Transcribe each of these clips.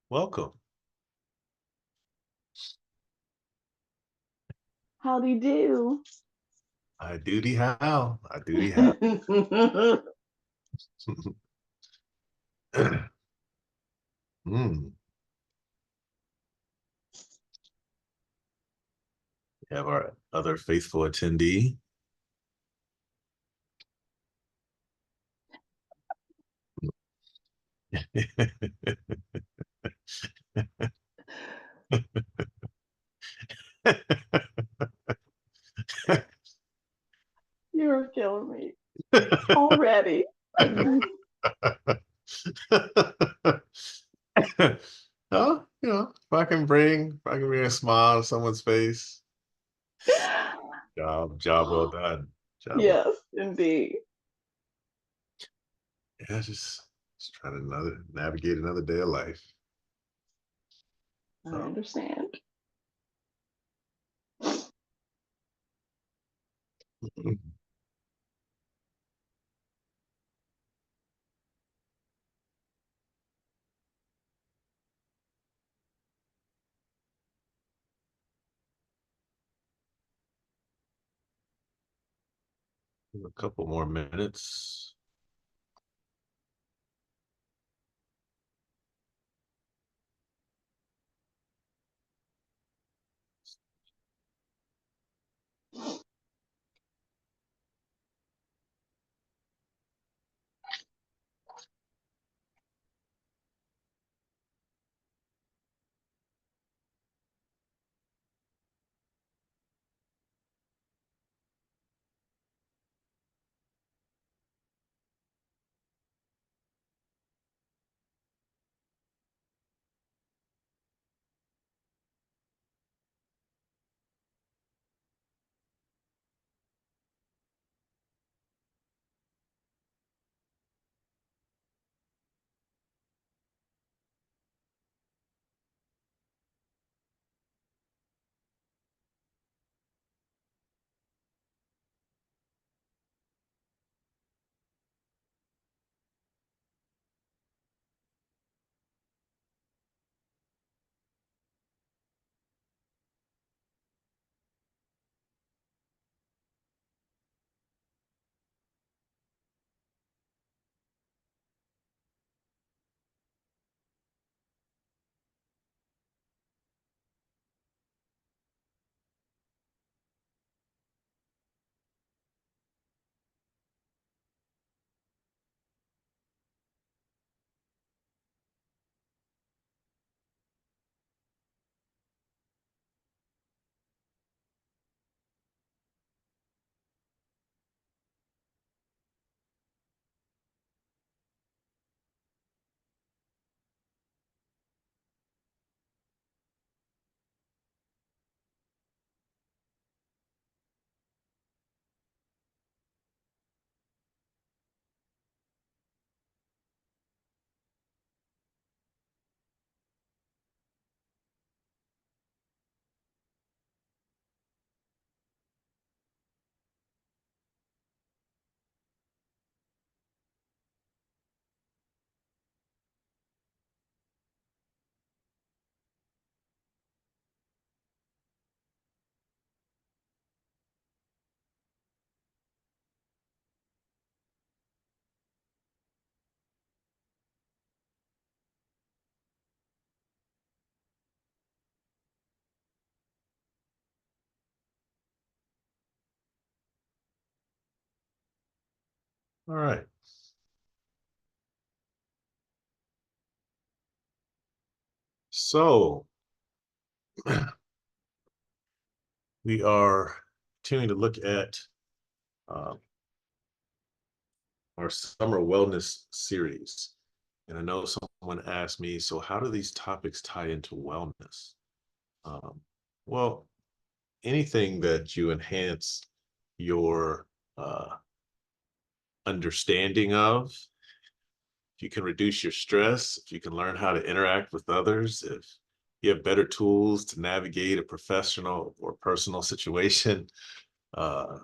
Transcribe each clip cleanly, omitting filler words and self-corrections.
Welcome. How do you do? I duty how. I duty how. mm. We have our other faithful attendee. You're killing me already. Oh, if I can bring a smile to someone's face, job well done. Job well. Yes, indeed. Yeah, just trying to navigate another day of life. I So understand. a couple more minutes. All right. So we are continuing to look at uh, our summer wellness series. And I know someone asked me, so how do these topics tie into wellness? Um, well, anything that you enhance your understanding of, if you can reduce your stress, if you can learn how to interact with others, if you have better tools to navigate a professional or personal situation, uh,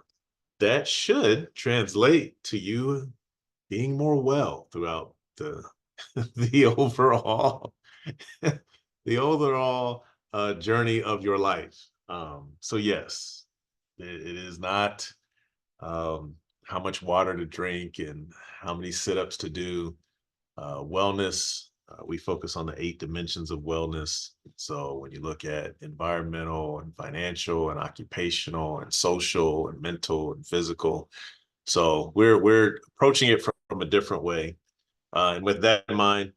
that should translate to you being more well throughout the the overall. the overall journey of your life. So yes, it is not how much water to drink and how many sit-ups to do. Wellness, we focus on the 8 dimensions of wellness. So when you look at environmental and financial and occupational and social and mental and physical, so we're approaching it from a different way. And with that in mind,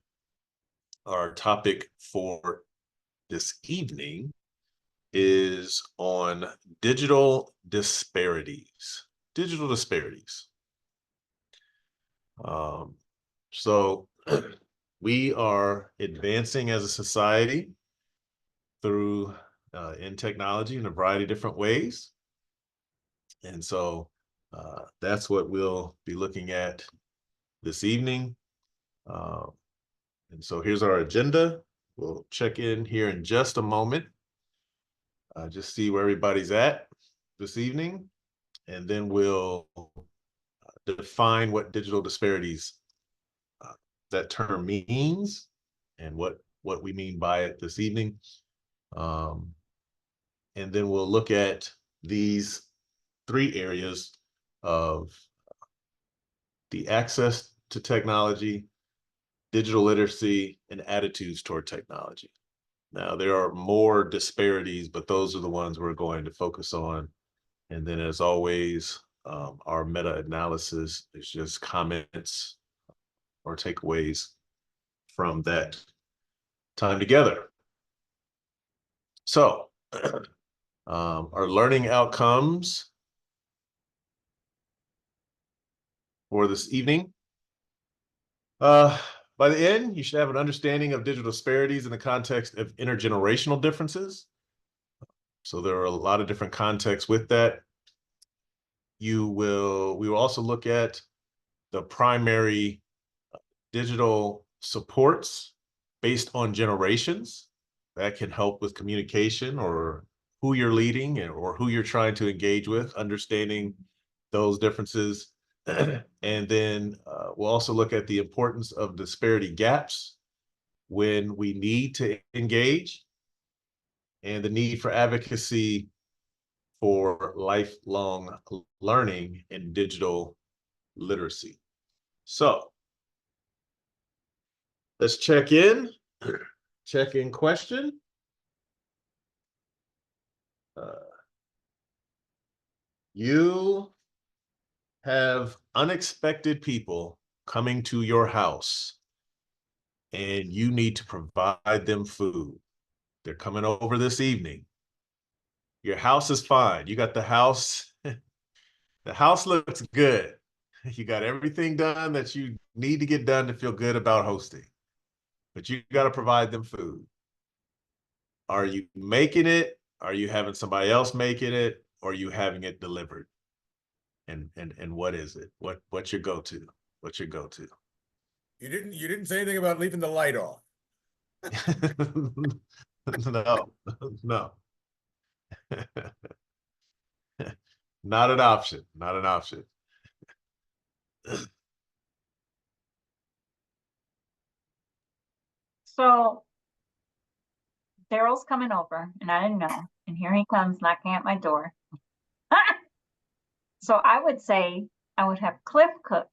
our topic for this evening is on digital disparities. Digital disparities. Um, so we are advancing as a society through in technology in a variety of different ways. And so that's what we'll be looking at this evening. Uh, and so here's our agenda. We'll check in here in just a moment, just see where everybody's at this evening, and then we'll define what digital disparities uh, that term means and what we mean by it this evening. Um, and then we'll look at these 3 areas of the access to technology, digital literacy, and attitudes toward technology. Now, there are more disparities, but those are the ones we're going to focus on. And then, as always, our meta analysis is just comments or takeaways from that time together. So, our learning outcomes for this evening. Uh, by the end, you should have an understanding of digital disparities in the context of intergenerational differences. So there are a lot of different contexts with that. We will also look at the primary digital supports based on generations that can help with communication or who you're leading or who you're trying to engage with, understanding those differences. And then we'll also look at the importance of disparity gaps when we need to engage and the need for advocacy for lifelong learning and digital literacy. So let's check in. Check in question. You have unexpected people coming to your house and you need to provide them food. They're coming over this evening. Your house is fine. You got the house. The house looks good. You got everything done that you need to get done to feel good about hosting, but you got to provide them food. Are you making it? Are you having somebody else making it? Or are you having it delivered? And what is it? What's your go-to? What's your go-to? You didn't say anything about leaving the light off. No, no. Not an option. Not an option. So Daryl's coming over, and I didn't know. And here he comes knocking at my door. So I would say I would have Cliff cook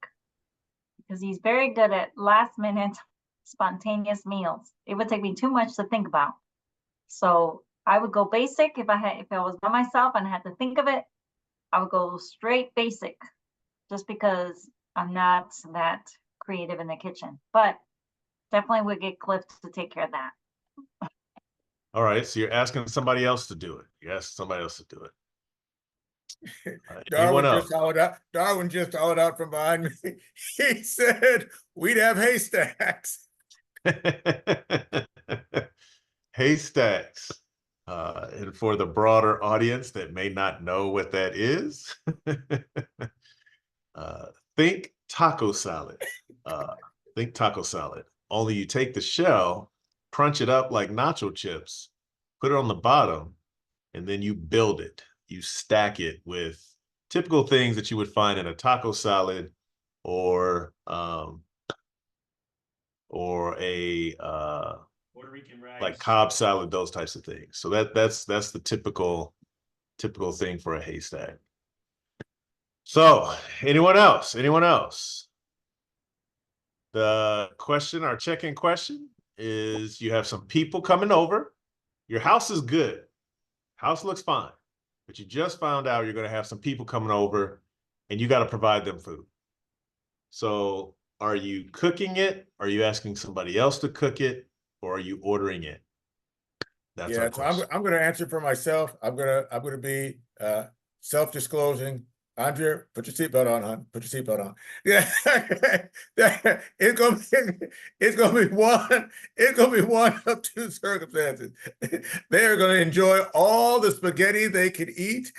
because he's very good at last minute spontaneous meals. It would take me too much to think about. So I would go basic if I was by myself and I had to think of it. I would go straight basic just because I'm not that creative in the kitchen. But definitely would get Cliff to take care of that. All right, so you're asking somebody else to do it. You ask somebody else to do it. Anyone else? Darwin just hollered out from behind me. He said we'd have haystacks. Haystacks. And for the broader audience that may not know what that is, think taco salad. Think taco salad. Only you take the shell, crunch it up like nacho chips, put it on the bottom, and then you build it. You stack it with typical things that you would find in a taco salad or a Puerto Rican rice. like Cobb salad, those types of things. So that's the typical thing for a haystack. So anyone else? Anyone else? The question, our check-in question is, you have some people coming over. Your house is good. House looks fine. But you just found out you're going to have some people coming over and you got to provide them food. So are you cooking it? Are you asking somebody else to cook it? Or are you ordering it? That's our Yeah, so I'm question. gonna answer for myself. I'm gonna be self-disclosing. Andrea, put your seatbelt on, hon. Put your seatbelt on. Yeah, it's gonna be one of two circumstances. They are gonna enjoy all the spaghetti they can eat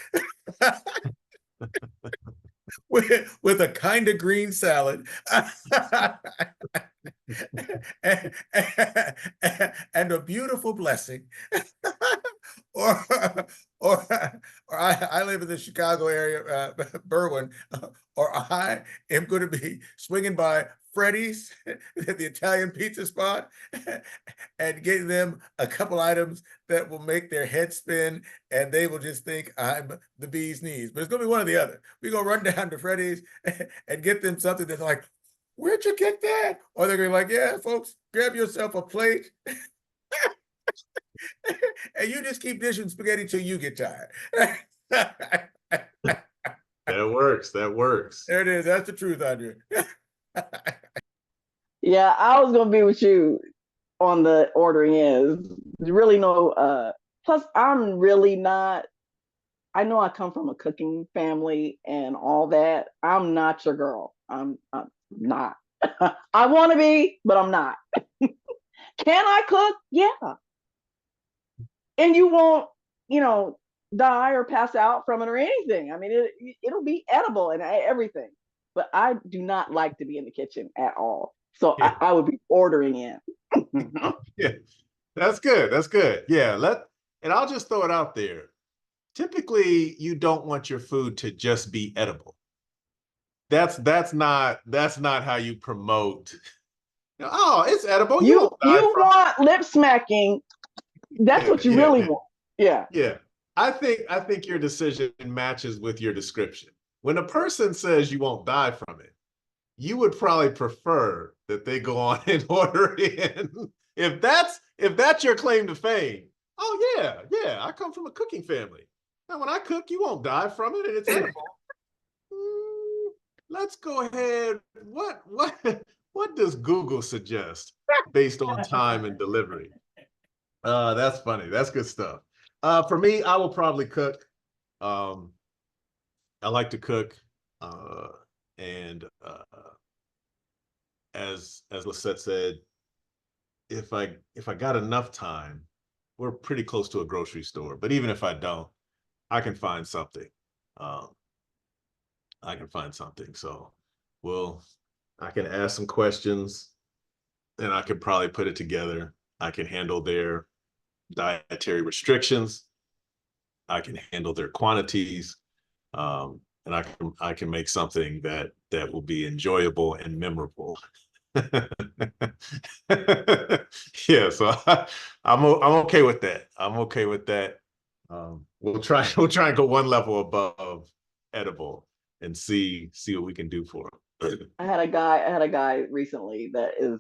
with a kind of green salad. and, and a beautiful blessing. or I live in the Chicago area, Berwyn, or I am going to be swinging by Freddy's, the Italian pizza spot, and getting them a couple items that will make their head spin, and they will just think I'm the bee's knees. But it's going to be one or the other. We're going to run down to Freddy's and get them something that's like, where'd you get that? Or they're going to be like, yeah, folks, grab yourself a plate. And you just keep dishing spaghetti till you get tired. That works. That works. There it is. That's the truth, Andrea. Yeah, I was gonna be with you on the ordering is really no plus I'm really not, I know I come from a cooking family and all that. I'm not your girl. I'm not. I want to be, but I'm not. Can I cook? Yeah. And you won't, you know, die or pass out from it or anything. I mean, it'll be edible and everything. But I do not like to be in the kitchen at all. So Yeah. I would be ordering in. Yeah, that's good. That's good. Yeah, and I'll just throw it out there. Typically, you don't want your food to just be edible. That's not how you promote. Oh, it's edible. You You won't die from it. want lip smacking. That's what you really want. Yeah. Yeah. I think your decision matches with your description. When a person says you won't die from it, you would probably prefer that they go on and order in. If that's your claim to fame, oh yeah, I come from a cooking family. Now when I cook, you won't die from it, and it's edible. Let's go ahead. What does Google suggest based on time and delivery? That's funny. That's good stuff. For me, I will probably cook. I like to cook, and as Lisette said, if I got enough time, we're pretty close to a grocery store. But even if I don't, I can find something. I can find something. So I can ask some questions, and I could probably put it together. I can handle their dietary restrictions. I can handle their quantities, and I can make something that will be enjoyable and memorable. Yeah, so I'm okay with that. I'm okay with that. We'll try and go one level above edible and see what we can do for them. I had a guy recently that is,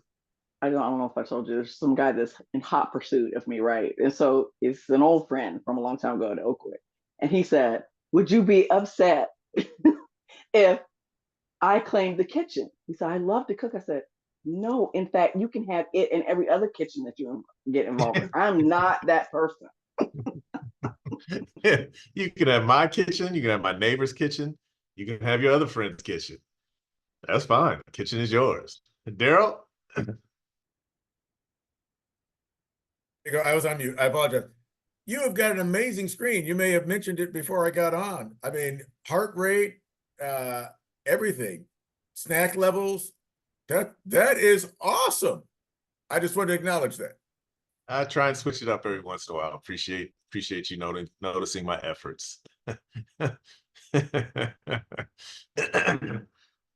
I don't know if I told you, there's some guy that's in hot pursuit of me, right? And so it's an old friend from a long time ago at Oakwood. And he said, would you be upset if I claimed the kitchen? He said, I love to cook. I said, no, in fact, you can have it in every other kitchen that you get involved in. I'm not that person. Yeah, you can have my kitchen, you can have my neighbor's kitchen, you can have your other friend's kitchen. That's fine. The kitchen is yours. Daryl? I was on mute. I apologize. You have got an amazing screen. You may have mentioned it before I got on. I mean, heart rate, everything, snack levels. That is awesome. I just want to acknowledge that. I try and switch it up every once in a while. Appreciate you noticing my efforts.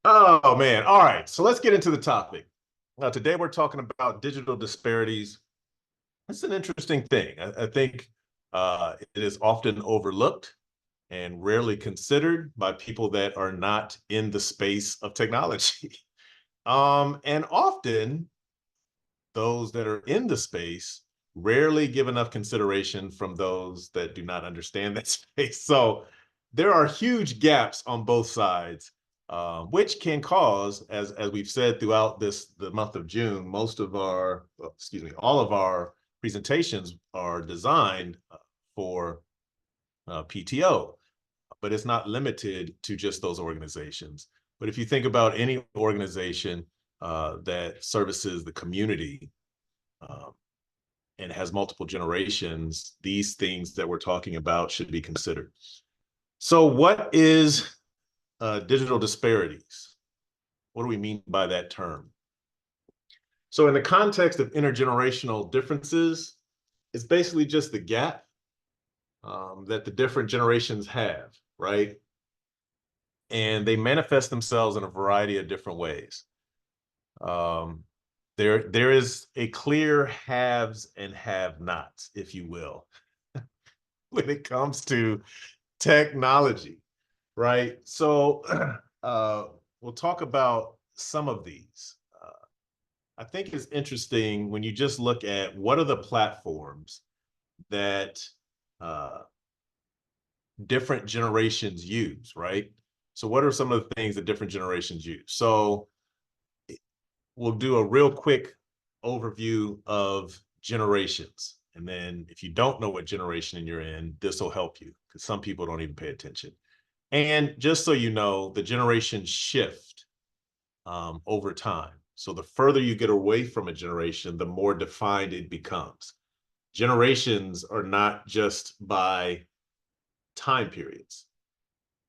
Oh man. All right. So let's get into the topic. Today we're talking about digital disparities It's an interesting thing. I think it is often overlooked and rarely considered by people that are not in the space of technology. And often those that are in the space rarely give enough consideration from those that do not understand that space. So there are huge gaps on both sides, which can cause, as we've said throughout the month of June, most of our, well, excuse me, all of our presentations are designed for PTO, but it's not limited to just those organizations. But if you think about any organization that services the community, um, and has multiple generations, these things that we're talking about should be considered. So what is digital disparities? What do we mean by that term? So in the context of intergenerational differences, it's basically just the gap that the different generations have, right? And they manifest themselves in a variety of different ways. There is a clear haves and have-nots, if you will, when it comes to technology, right? So we'll talk about some of these. I think it's interesting when you just look at what are the platforms that uh, different generations use, right? So what are some of the things that different generations use? So we'll do a real quick overview of generations. And then if you don't know what generation you're in, this will help you because some people don't even pay attention. And just so you know, the generations shift over time. So the further you get away from a generation, the more defined it becomes. Generations are not just by time periods.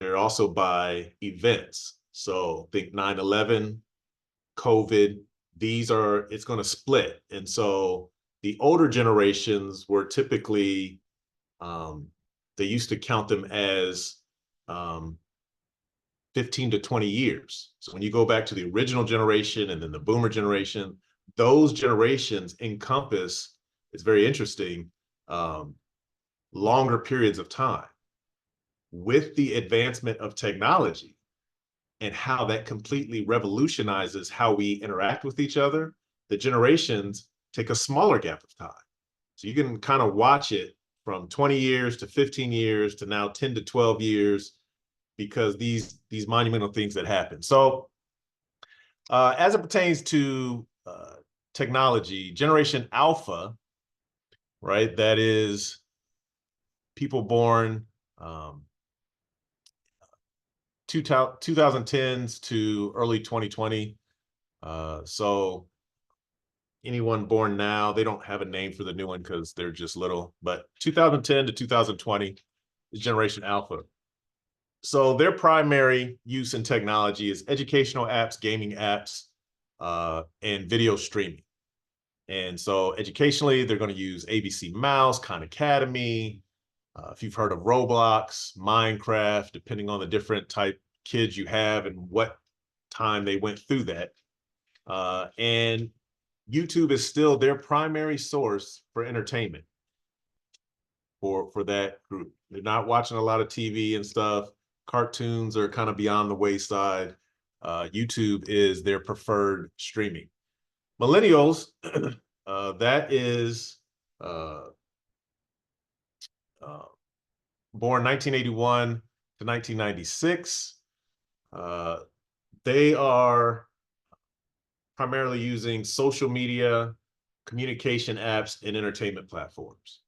They're also by events. So think 9/11, COVID, it's going to split. And so the older generations were typically, they used to count them as um, 15 to 20 years. So when you go back to the original generation and then the boomer generation, those generations encompass, it's very interesting, longer periods of time. With the advancement of technology and how that completely revolutionizes how we interact with each other, the generations take a smaller gap of time. So you can kind of watch it from 20 years to 15 years to now 10 to 12 years because these monumental things that happen. So as it pertains to technology, Generation Alpha, right, that is people born 2010s to early 2020. So anyone born now, they don't have a name for the new one because they're just little, but 2010 to 2020 is Generation Alpha. So their primary use in technology is educational apps, gaming apps, and video streaming. And so educationally, they're going to use ABC Mouse, Khan Academy. If you've heard of Roblox, Minecraft, depending on the different type kids you have and what time they went through that. And YouTube is still their primary source for entertainment for that group. They're not watching a lot of TV and stuff. Cartoons are kind of beyond the wayside. YouTube is their preferred streaming. Millennials, that is born 1981 to 1996. They are primarily using social media, communication apps, and entertainment platforms.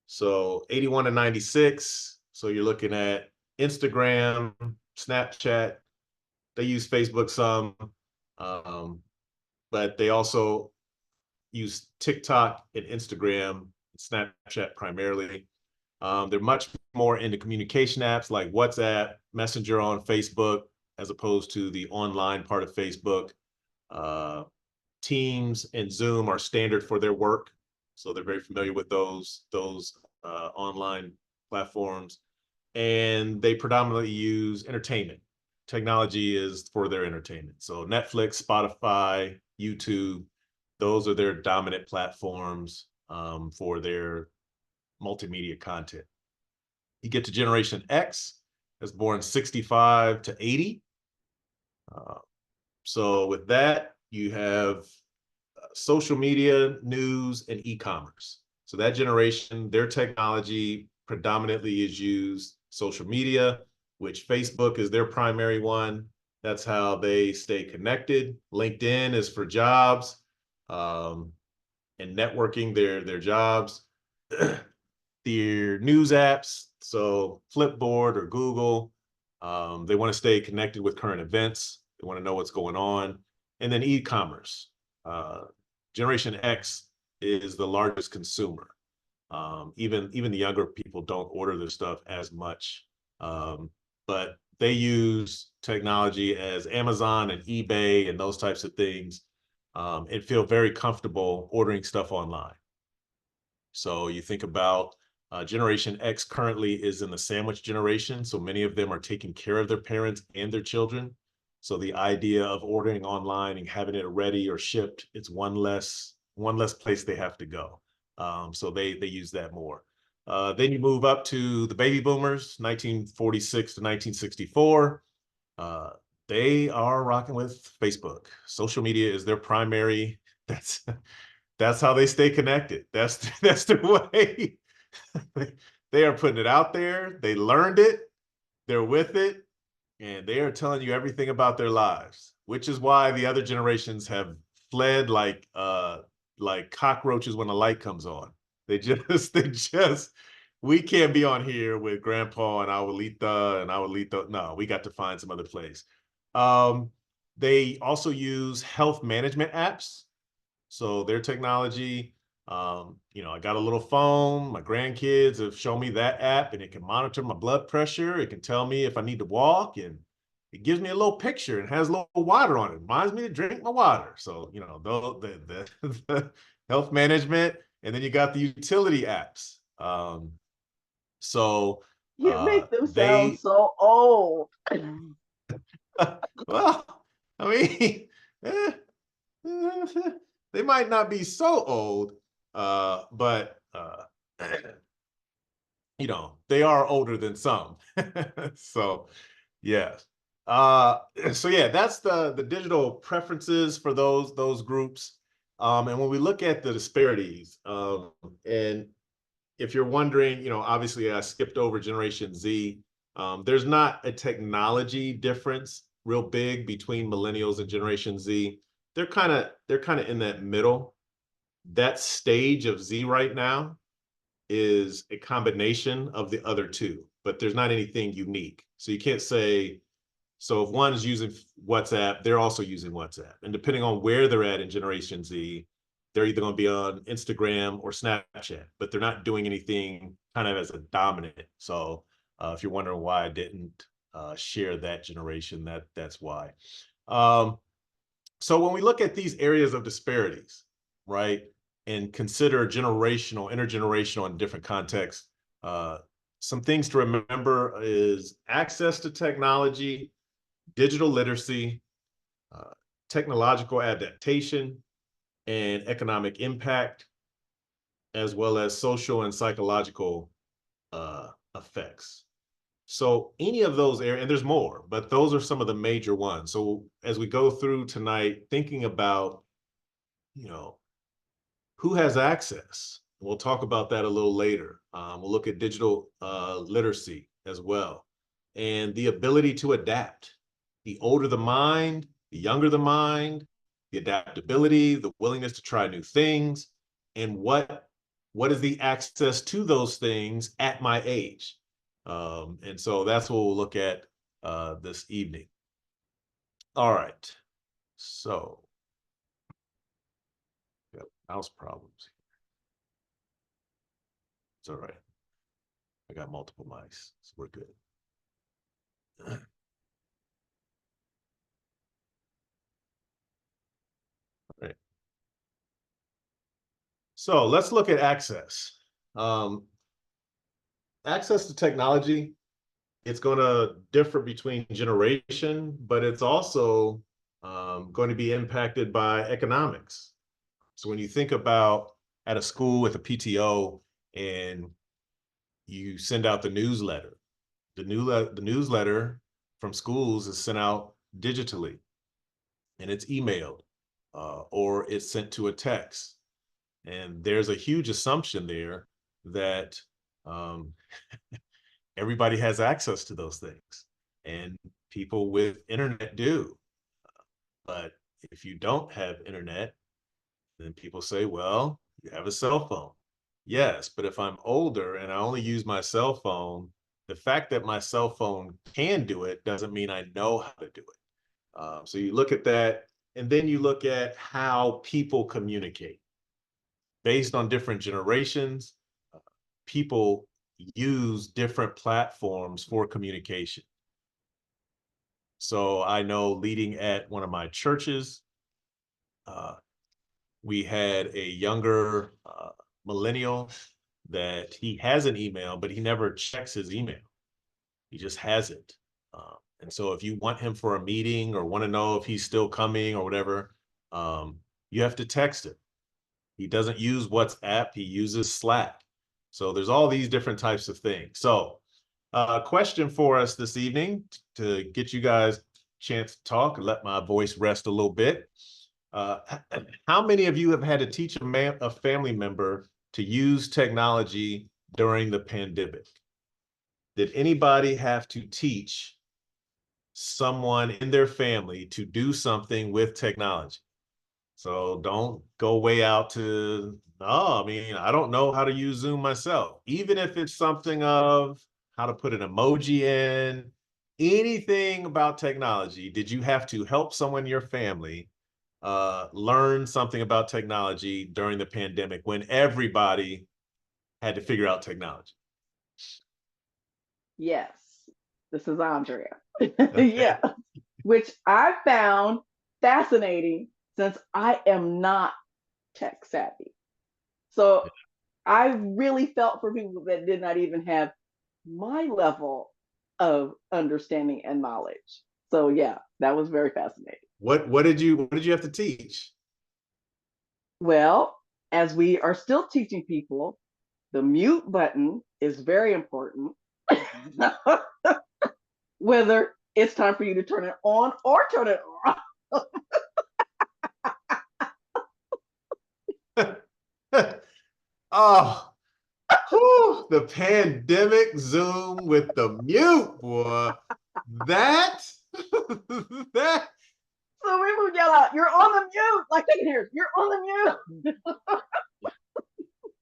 So 81 to 96. So you're looking at Instagram, Snapchat. They use Facebook some, but they also use TikTok and Instagram, and Snapchat primarily. They're much more into communication apps like WhatsApp, Messenger on Facebook, as opposed to the online part of Facebook. Teams and Zoom are standard for their work, so they're very familiar with those online platforms, and they predominantly use entertainment. Technology is for their entertainment. So Netflix, Spotify, YouTube, those are their dominant platforms for their multimedia content. You get to Generation X, that's born 65 to 80. So with that, you have social media, news, and e-commerce. So that generation, their technology predominantly is used social media, which Facebook is their primary one. That's how they stay connected. LinkedIn is for jobs and networking their jobs. Their news apps, so Flipboard or Google, they want to stay connected with current events. They want to know what's going on. And then e-commerce. Generation X is the largest consumer. Even the younger people don't order their stuff as much, but they use technology as Amazon and eBay and those types of things, and feel very comfortable ordering stuff online. So you think about Generation X currently is in the sandwich generation. So many of them are taking care of their parents and their children. So the idea of ordering online and having it ready or shipped, it's one less place they have to go. So they use that more. Then you move up to the baby boomers, 1946 to 1964. They are rocking with Facebook. Social media is their primary. That's how they stay connected. That's their way. They are putting it out there. They learned it. They're with it, and they are telling you everything about their lives, which is why the other generations have fled like cockroaches when the light comes on. They just we can't be on here with grandpa and abuelita. No, we got to find some other place. They also use health management apps. So their technology, I got a little phone. My grandkids have shown me that app, and it can monitor my blood pressure. It can tell me if I need to walk, and it gives me a little picture and has a little water on it. Reminds me to drink my water. So, the health management, and then you got the utility apps. So You make them sound they, so old. well, I mean, eh, they might not be so old, but they are older than some. So yes. So yeah, that's the digital preferences for those groups. And when we look at the disparities, and if you're wondering, obviously I skipped over Generation Z. There's not a technology difference real big between millennials and Generation Z. They're kind of in that middle. That stage of Z right now is a combination of the other two, but there's not anything unique. So you can't say, so if one is using WhatsApp, they're also using WhatsApp. And depending on where they're at in Generation Z, they're either going to be on Instagram or Snapchat, but they're not doing anything kind of as a dominant. So if you're wondering why I didn't share that generation, that's why. So when we look at these areas of disparities, right, and consider generational, intergenerational in different contexts, some things to remember is access to technology, digital literacy, uh, technological adaptation, and economic impact, as well as social and psychological effects. So any of those areas, and there's more, but those are some of the major ones. So as we go through tonight, thinking about, who has access? We'll talk about that a little later. We'll look at digital literacy as well, and the ability to adapt. The older the mind, the younger the mind, the adaptability, the willingness to try new things, and what is the access to those things at my age. And so that's what we'll look at this evening. All right. So, got mouse problems. It's all right. I got multiple mice, so we're good. All right. So let's look at access. Access to technology, it's going to differ between generation, but it's also going to be impacted by economics. So when you think about at a school with a PTO and you send out the newsletter. The newsletter from schools is sent out digitally, and it's emailed or it's sent to a text. And there's a huge assumption there that um, everybody has access to those things, and people with internet do. But if you don't have internet, then people say, well, you have a cell phone. Yes, but if I'm older and I only use my cell phone, the fact that my cell phone can do it doesn't mean I know how to do it. So you look at that, and then you look at how people communicate. Based on different generations, people use different platforms for communication. So I know leading at one of my churches, we had a younger millennial that he has an email, but he never checks his email. He just has it. And so if you want him for a meeting or want to know if he's still coming or whatever, you have to text him. He doesn't use WhatsApp, he uses Slack. So there's all these different types of things. So a question for us this evening to get you guys a chance to talk and let my voice rest a little bit. How many of you have had to teach a family member to use technology during the pandemic? Did anybody have to teach someone in their family to do something with technology? So don't go way out to, no, I mean, I don't know how to use Zoom myself. Even if it's something of how to put an emoji in, anything about technology, did you have to help someone in your family learn something about technology during the pandemic when everybody had to figure out technology? Yes, this is Andrea. Okay. Yeah, which I found fascinating since I am not tech savvy. So I really felt for people that did not even have my level of understanding and knowledge. So yeah, that was very fascinating. What did you have to teach? Well, as we are still teaching people, the mute button is very important. Whether it's time for you to turn it on or turn it off. Oh, whew, the pandemic Zoom with the mute, boy. That that So we would yell out, "You're on the mute!" Like they can hear, "You're on the mute."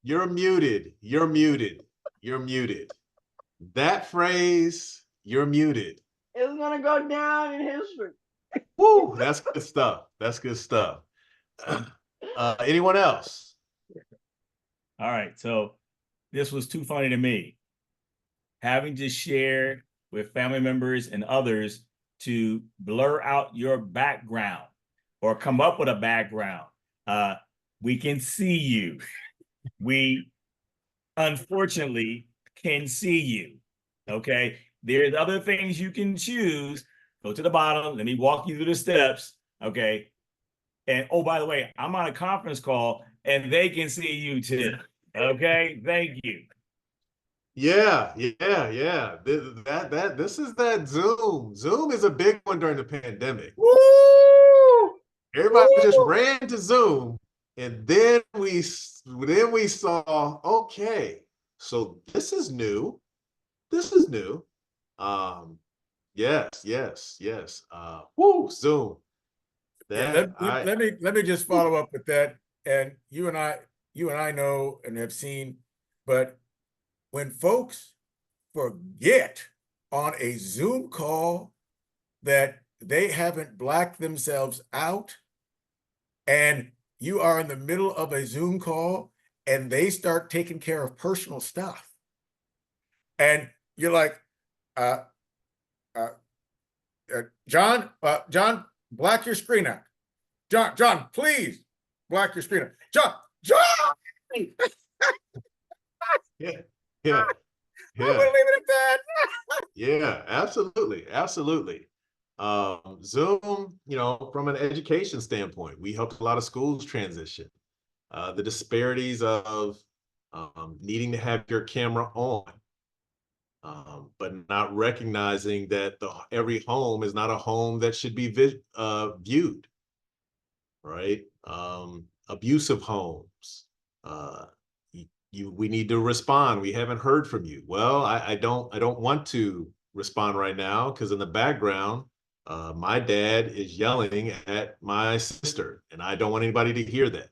you're muted. You're muted. You're muted. That phrase, you're muted. It's gonna go down in history. Woo, that's good stuff. That's good stuff. Anyone else? All right, so this was too funny to me. Having to share with family members and others to blur out your background or come up with a background. We can see you. We unfortunately can see you. Okay. There's other things you can choose. Go to the bottom. Let me walk you through the steps. Okay. And oh, by the way, I'm on a conference call and they can see you too. Okay. Thank you. Yeah. This is that Zoom. Zoom is a big one during the pandemic. Woo! Everybody just Woo! ran to Zoom, and then we saw, okay, so this is new. This is new. Yes. Woo, Zoom. Yeah, That I let me just follow up with that. And you and I know and have seen, but when folks forget on a Zoom call that they haven't blacked themselves out, and you are in the middle of a Zoom call and they start taking care of personal stuff, and you're like, uh, uh, John, black your screen out. John, please black your screen out. John. yeah, I'm yeah, gonna yeah, leave it at that. yeah, absolutely. Zoom, from an education standpoint, we helped a lot of schools transition. the disparities of needing to have your camera on, but not recognizing that every home is not a home that should be viewed, right? Abusive homes. We need to respond. We haven't heard from you. Well, I don't want to respond right now because in the background, my dad is yelling at my sister, and I don't want anybody to hear that.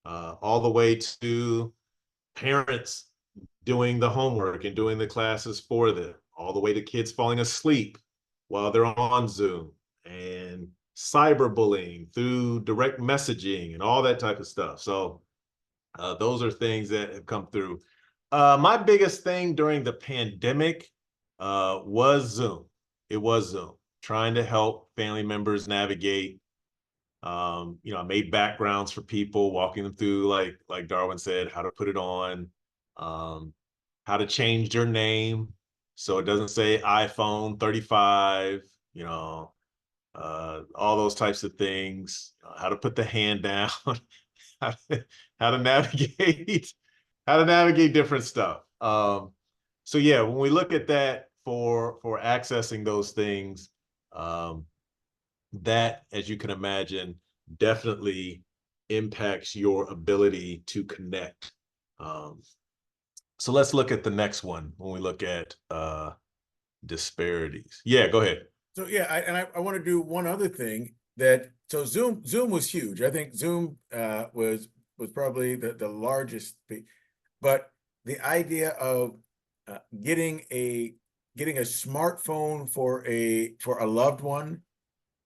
All the way to parents doing the homework and doing the classes for them, all the way to kids falling asleep while they're on Zoom, and cyberbullying through direct messaging and all that type of stuff. So those are things that have come through. My biggest thing during the pandemic was Zoom. It was Zoom, trying to help family members navigate. I made backgrounds for people, walking them through, like Darwin said, how to put it on, how to change your name so it doesn't say iPhone 35, all those types of things, how to put the hand down, how to navigate, how to navigate different stuff. So yeah, when we look at that for accessing those things, that, as you can imagine, definitely impacts your ability to connect. So let's look at the next one when we look at disparities. Yeah, go ahead. So yeah, I want to do one other thing so Zoom was huge. I think Zoom was probably the largest thing, but the idea of getting a smartphone for a loved one,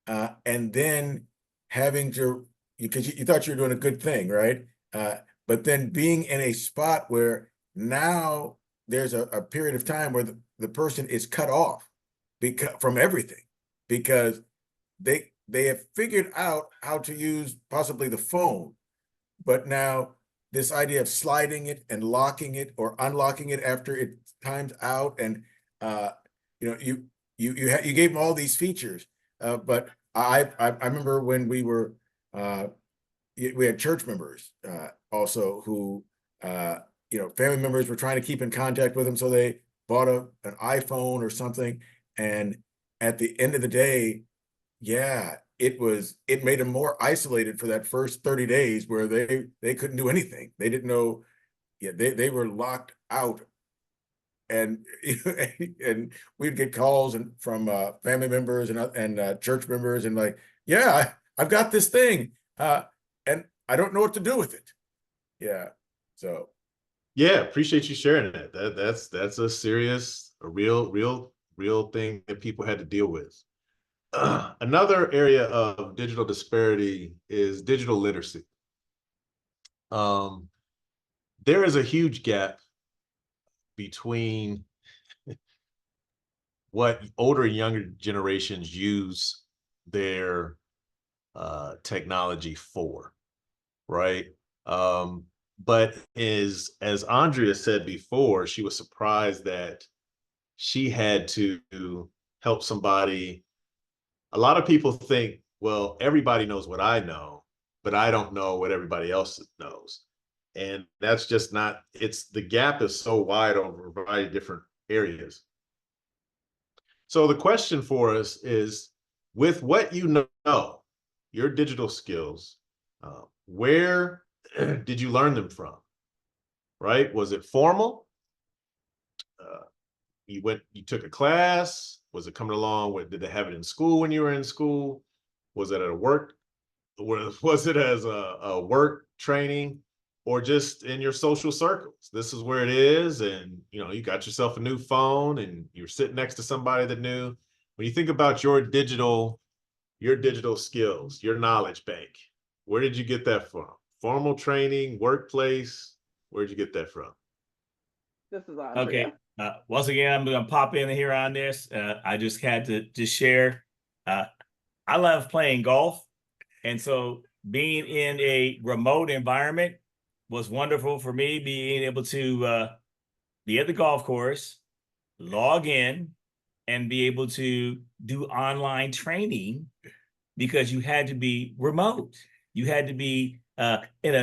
and then having to, because you thought you were doing a good thing, right? But then being in a spot where now there's a period of time where the person is cut off from everything, because they have figured out how to use possibly the phone, but now this idea of sliding it and locking it or unlocking it after it times out, and you gave them all these features, but I remember when we had church members also who family members were trying to keep in contact with them, so they bought an iPhone or something, and at the end of the day, yeah, it made them more isolated for that first 30 days where they couldn't do anything. They didn't know. Yeah, they were locked out, and and we'd get calls from family members and church members, and like, yeah, I've got this thing, and I don't know what to do with it. Yeah, so Yeah, appreciate you sharing that. That's a real thing that people had to deal with. Another area of digital disparity is digital literacy. There is a huge gap between what older and younger generations use their technology for, right? But as Andrea said before, she was surprised that she had to help somebody. A lot of people think, well, everybody knows what I know, but I don't know what everybody else knows. And that's just not, the gap is so wide over a variety of different areas. So the question for us is, with what you know, your digital skills, where did you learn them from, right? Was it formal? You took a class? Was it coming along with, did they have it in school when you were in school? Was it at a work? Was it as a work training, or just in your social circles? This is where it is, and you got yourself a new phone, and you're sitting next to somebody that knew. When you think about your digital skills, your knowledge bank, where did you get that from? Formal training, workplace? Where'd you get that from? This is Andrea. Okay. Once again, I'm going to pop in here on this. I just had to just share. I love playing golf. And so being in a remote environment was wonderful for me, being able to be at the golf course, log in, and be able to do online training, because you had to be remote. You had to be in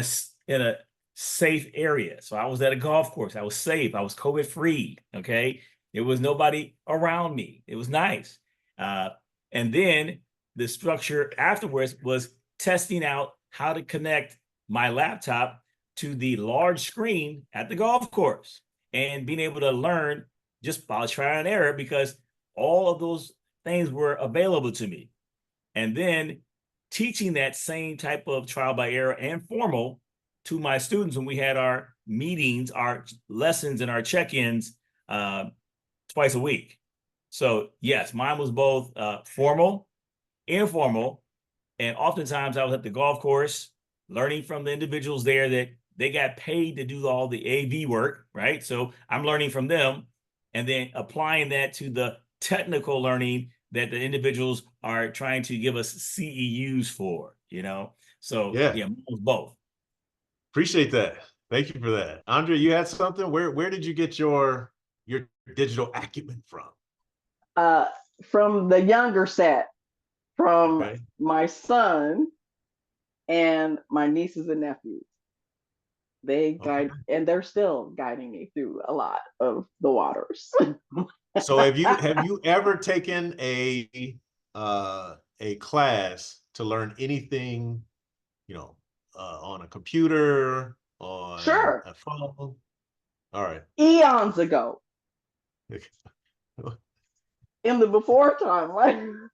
in a safe area. So I was at a golf course. I was safe. I was COVID free. Okay. There was nobody around me. It was nice. And then the structure afterwards was testing out how to connect my laptop to the large screen at the golf course and being able to learn just by trial and error, because all of those things were available to me. And then teaching that same type of trial by error and formal to my students when we had our meetings, our lessons, and our check-ins twice a week. So yes, mine was both formal, informal, and oftentimes I was at the golf course learning from the individuals there that they got paid to do all the AV work, right? So I'm learning from them and then applying that to the technical learning that the individuals are trying to give us CEUs for, you know? So yeah, mine was both. Appreciate that. Thank you for that. Andre, you had something? Where did you get your digital acumen from? From the younger set, from Okay. my son and my nieces and nephews. They guide, and they're still guiding me through a lot of the waters. So have you ever taken a class to learn anything, you know, on a computer, on Sure. a phone? All right. Eons ago, in the before time,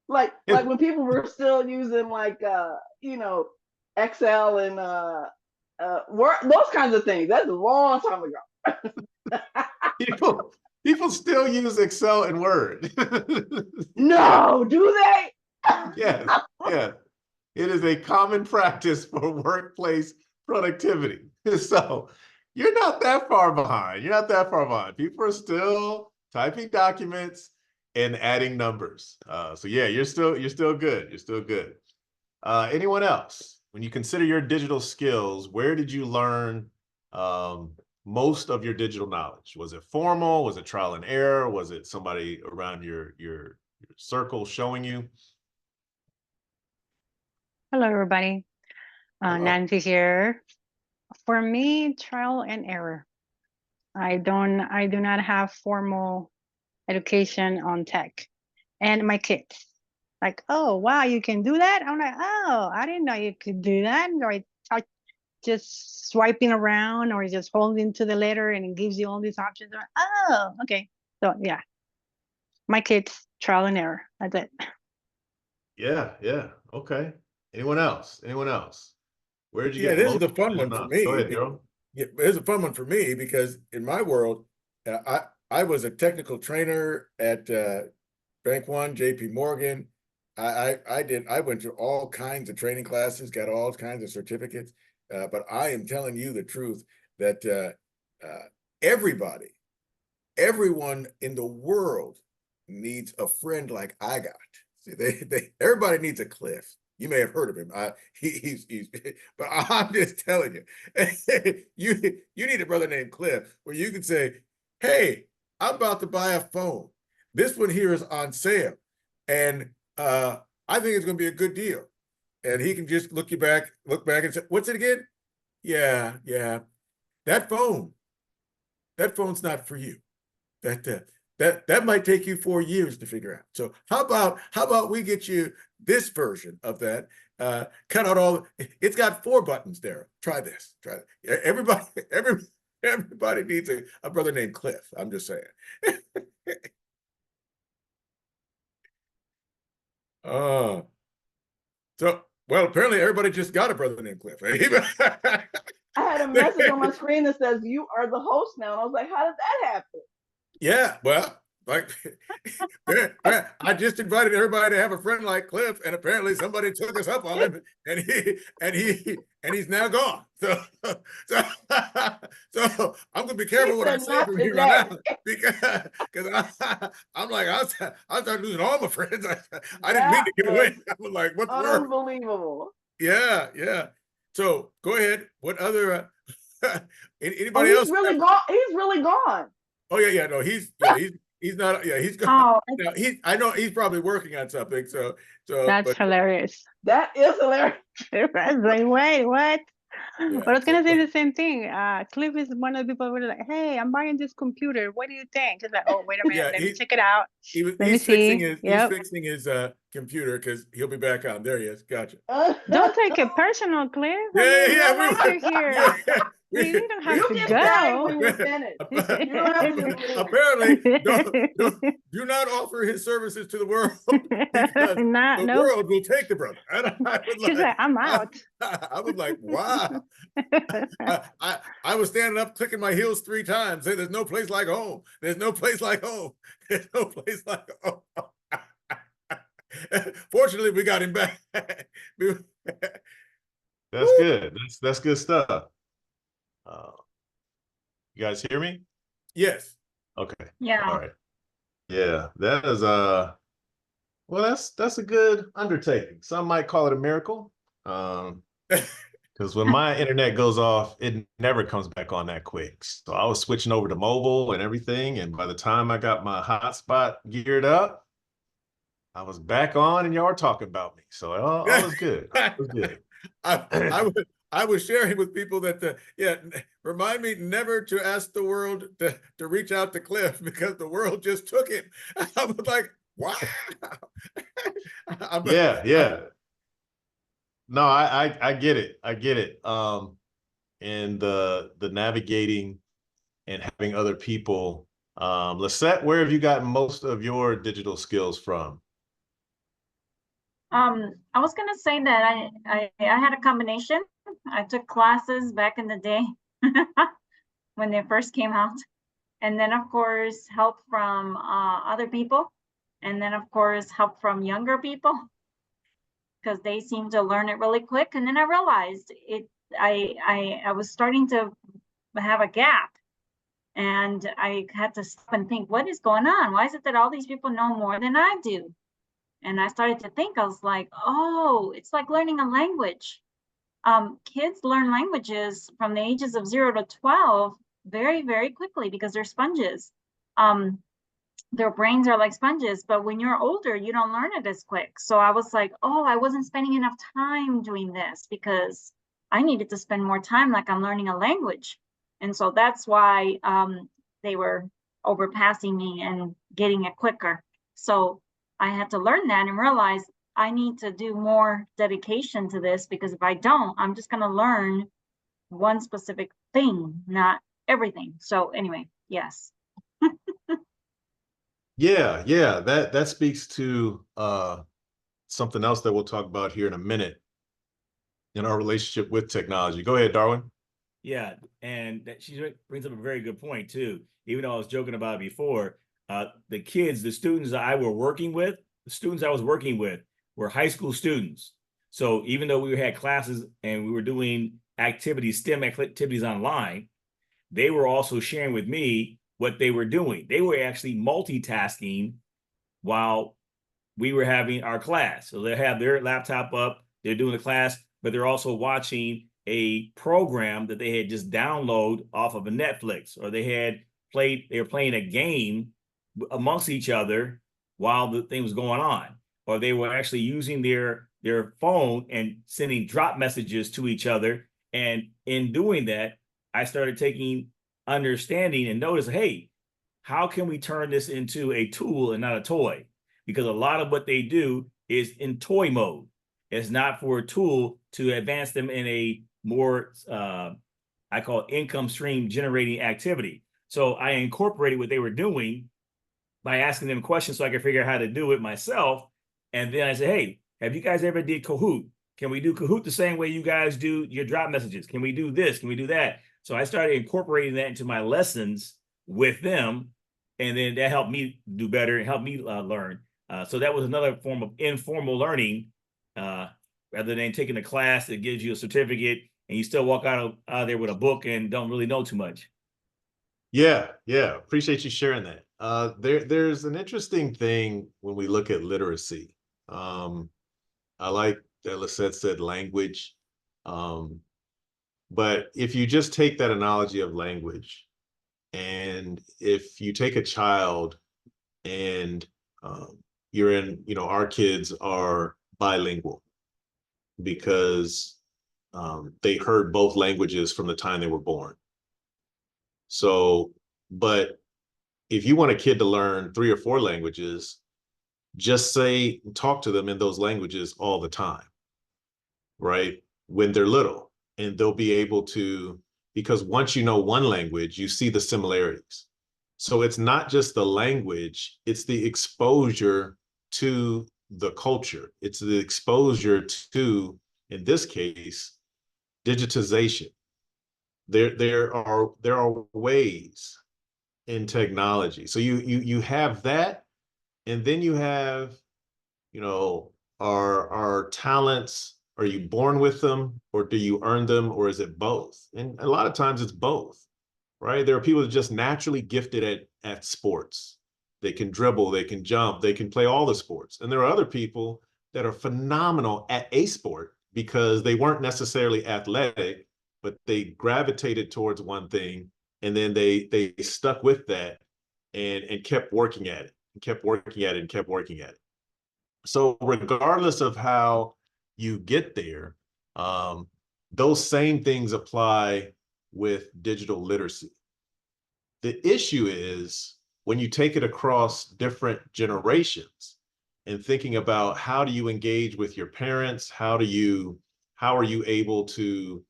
like when people were still using you know, Excel and Word, those kinds of things. That's a long time ago. People still use Excel and Word. No, do they? Yes, yeah. It is a common practice for workplace productivity. So you're not that far behind. You're not that far behind. People are still typing documents and adding numbers. So yeah, you're still good. You're still good. Anyone else? When you consider your digital skills, where did you learn most of your digital knowledge? Was it formal? Was it trial and error? Was it somebody around your circle showing you? Hello, everybody. Hello. Nancy here. For me, trial and error. I do not have formal education on tech. And my kids, like, oh, wow, you can do that? I'm like, oh, I didn't know you could do that. Or just swiping around or just holding to the letter and it gives you all these options. Like, oh, okay. So yeah, my kids, trial and error. That's it. Yeah, yeah. Okay. Anyone else? Anyone else? Where did you Yeah, get this is most the of fun your one for knowledge? me. Go ahead, Daryl. Yeah, it's a fun one for me because in my world, I was a technical trainer at Bank One, JP Morgan. I went through all kinds of training classes, got all kinds of certificates. But I am telling you the truth that everyone in the world needs a friend like I got. See, everybody needs a Cliff. You may have heard of him. He's but I'm just telling you, you need a brother named Cliff where you can say, hey, I'm about to buy a phone. This one here is on sale. And I think it's going to be a good deal. And he can just look back and say, what's it again? Yeah. That phone's not for you. That might take you 4 years to figure out. So how about we get you this version of that? Cut out it's got 4 buttons there. Try this. Try it. Everybody needs a brother named Cliff. I'm just saying. Well, apparently everybody just got a brother named Cliff. I had a message on my screen that says you are the host now. And I was like, how did that happen? Yeah, well, like I just invited everybody to have a friend like Cliff, and apparently somebody took us up on him, and he's now gone. So I'm gonna be careful what I say from here on out because I'm like I started losing all my friends. I didn't mean to give away. I was like, what's worse? Unbelievable. Yeah. So go ahead. What other anybody else? He's really gone. He's really gone. Oh yeah. No, he's not. Yeah, he's gone. Oh, I know he's probably working on something. So That's hilarious. That is hilarious. I was like, wait, what? But I was gonna say the same thing. Cliff is one of the people who were like, "Hey, I'm buying this computer. What do you think?" It's like, "Oh, wait a minute. Yeah, Let me check it out. Let me he's fixing see." his Yep. computer because he'll be back on. There he is. Gotcha. Don't take it personal, Cliff. I Yeah, mean, yeah, I like you're here. You don't have You to just say when go. you're finished. You don't have to leave. Apparently, do not offer his services to the world because the Nope. world will take the brother. And I was She's like, I'm out. I was like, wow. I was standing up, clicking my heels 3 times. Saying, there's no place like home. There's no place like home. There's no place like home. Fortunately, we got him back. That's good. That's good stuff. You guys hear me? Yes. Okay. Yeah. All right. Yeah, that is well, that's a good undertaking. Some might call it a miracle. Because when my internet goes off, it never comes back on that quick. So I was switching over to mobile and everything, and by the time I got my hotspot geared up, I was back on, and y'all were talking about me. So all was good. All was good. I was sharing with people that remind me never to ask the world to reach out to Cliff because the world just took him. I was like, wow. Yeah. No, I get it. I get it. And the navigating and having other people. Lisette, where have you gotten most of your digital skills from? I was gonna say that I had a combination. I took classes back in the day when they first came out, and then of course help from other people, and then of course help from younger people because they seem to learn it really quick. And then I realized I was starting to have a gap, and I had to stop and think, what is going on? Why is it that all these people know more than I do? And I started to think, I was like, oh, it's like learning a language. Kids learn languages from the ages of 0 to 12 very, very quickly because they're sponges. Their brains are like sponges, but when you're older, you don't learn it as quick. So I was like, oh, I wasn't spending enough time doing this because I needed to spend more time like I'm learning a language. And so that's why they were overpassing me and getting it quicker. So I had to learn that and realize I need to do more dedication to this because if I don't, I'm just going to learn one specific thing, not everything. So anyway, yes. Yeah, that speaks to something else that we'll talk about here in a minute in our relationship with technology. Go ahead, Darwin. Yeah, and that she brings up a very good point too. Even though I was joking about it before, the students I was working with were high school students. So even though we had classes and we were doing STEM activities online, they were also sharing with me what they were doing. They were actually multitasking while we were having our class. So they have their laptop up, they're doing the class, but they're also watching a program that they had just downloaded off of a Netflix, or they were playing a game amongst each other while the thing was going on, or they were actually using their phone and sending drop messages to each other. And in doing that, I started taking understanding and notice, hey, how can we turn this into a tool and not a toy? Because a lot of what they do is in toy mode. It's not for a tool to advance them in a more, I call it income stream generating activity. So I incorporated what they were doing by asking them questions so I could figure out how to do it myself. And then I said, hey, have you guys ever did Kahoot? Can we do Kahoot the same way you guys do your drop messages? Can we do this? Can we do that? So I started incorporating that into my lessons with them. And then that helped me do better and helped me learn. So that was another form of informal learning, rather than taking a class that gives you a certificate and you still walk out of there with a book and don't really know too much. Yeah. Appreciate you sharing that. There's an interesting thing when we look at literacy. I like that Lisette said language. But if you just take that analogy of language, and if you take a child and you're in, our kids are bilingual because they heard both languages from the time they were born. So, but if you want a kid to learn 3 or 4 languages, just say, talk to them in those languages all the time, right? When they're little, and they'll be able to, because once you know one language, you see the similarities. So it's not just the language, it's the exposure to the culture. It's the exposure to, in this case, digitization. There are ways in technology. So you have that, and then you have, you know, are talents, are you born with them, or do you earn them, or is it both? And a lot of times it's both, right? There are people that are just naturally gifted at sports. They can dribble, they can jump, they can play all the sports. And there are other people that are phenomenal at a sport because they weren't necessarily athletic, but they gravitated towards one thing, and then they stuck with that and kept working at it, and kept working at it, and kept working at it. So regardless of how you get there, those same things apply with digital literacy. The issue is when you take it across different generations and thinking about how do you engage with your parents, how are you able to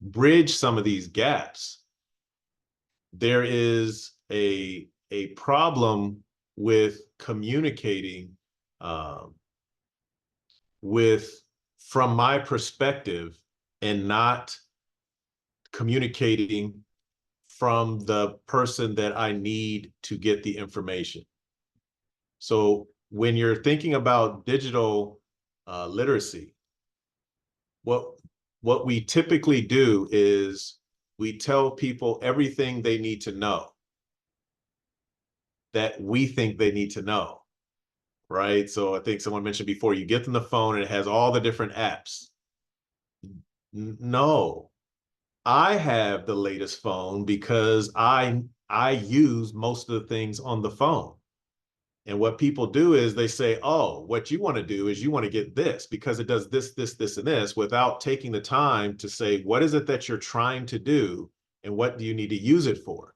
bridge some of these gaps? There is a problem with communicating with, from my perspective, and not communicating from the person that I need to get the information. So when you're thinking about digital literacy, what we typically do is we tell people everything they need to know that we think they need to know, right? So I think someone mentioned before, you get them the phone and it has all the different apps. No, I have the latest phone because I use most of the things on the phone. And what people do is they say, oh, what you want to do is you want to get this because it does this, this, this, and this, without taking the time to say, what is it that you're trying to do and what do you need to use it for?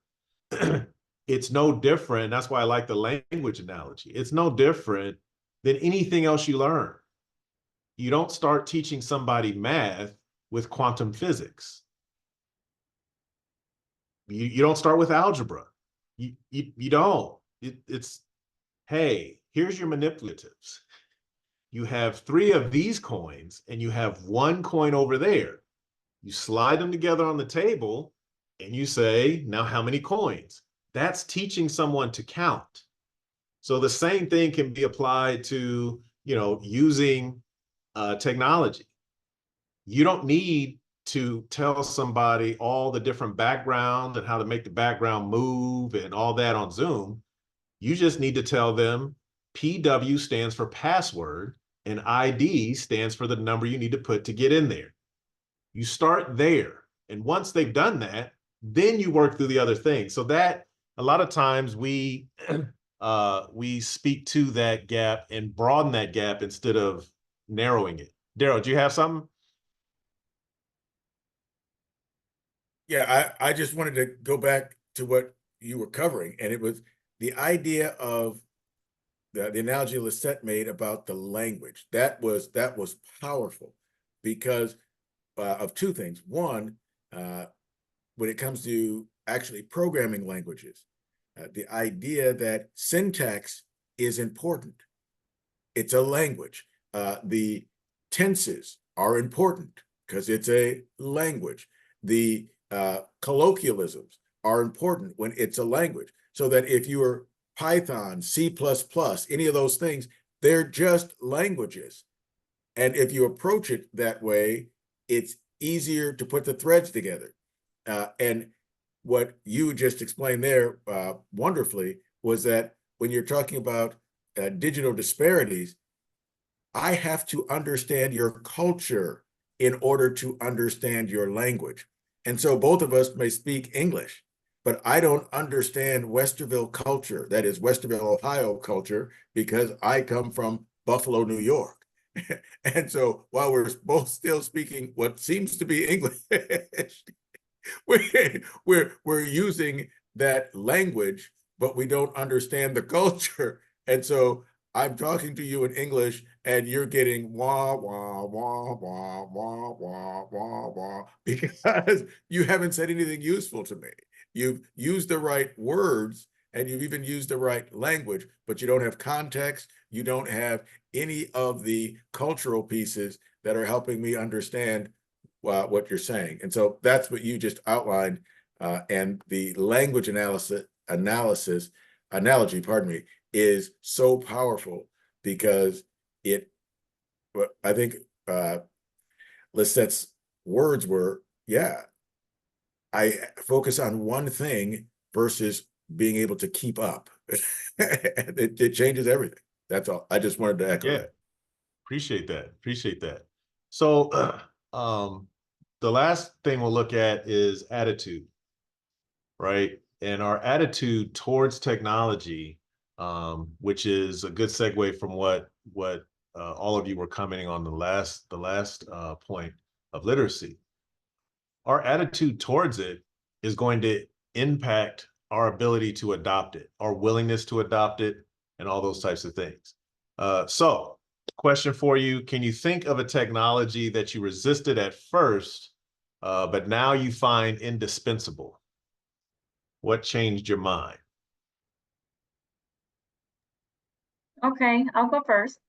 It's no different. That's why I like the language analogy. It's no different than anything else you learn. You don't start teaching somebody math with quantum physics. You don't start with algebra. You don't. It's, hey, here's your manipulatives. You have 3 of these coins and you have 1 coin over there. You slide them together on the table and you say, now how many coins? That's teaching someone to count. So the same thing can be applied to, you know, using technology. You don't need to tell somebody all the different background and how to make the background move and all that on Zoom. You just need to tell them PW stands for password and ID stands for the number you need to put to get in there. You start there. And once they've done that, then you work through the other things. So that a lot of times we speak to that gap and broaden that gap instead of narrowing it. Daryl, do you have something? Yeah, I just wanted to go back to what you were covering, and it was the idea of the analogy Lisette made about the language. That was powerful because of 2 things. One, when it comes to actually programming languages, the idea that syntax is important. It's a language. The tenses are important because it's a language. The colloquialisms are important when it's a language. So that if you are Python, C++, any of those things, they're just languages. And if you approach it that way, it's easier to put the threads together. And what you just explained there wonderfully was that when you're talking about digital disparities, I have to understand your culture in order to understand your language. And so both of us may speak English, but I don't understand Westerville culture, that is Westerville, Ohio culture, because I come from Buffalo, New York. And so while we're both still speaking what seems to be English, we're using that language, but we don't understand the culture. And so I'm talking to you in English and you're getting wah, wah, wah, wah, wah, wah, wah, wah, because you haven't said anything useful to me. You've used the right words and you've even used the right language, but you don't have context. You don't have any of the cultural pieces that are helping me understand what you're saying. And so that's what you just outlined. And the language analogy, pardon me, is so powerful because I think Lissette's words were, yeah, I focus on one thing versus being able to keep up. It changes everything. That's all. I just wanted to echo that. Appreciate that. Appreciate that. So the last thing we'll look at is attitude, right? And our attitude towards technology, which is a good segue from what all of you were commenting on the last point of literacy. Our attitude towards it is going to impact our ability to adopt it, our willingness to adopt it, and all those types of things. So, question for you: can you think of a technology that you resisted at first, but now you find indispensable? What changed your mind? Okay, I'll go first.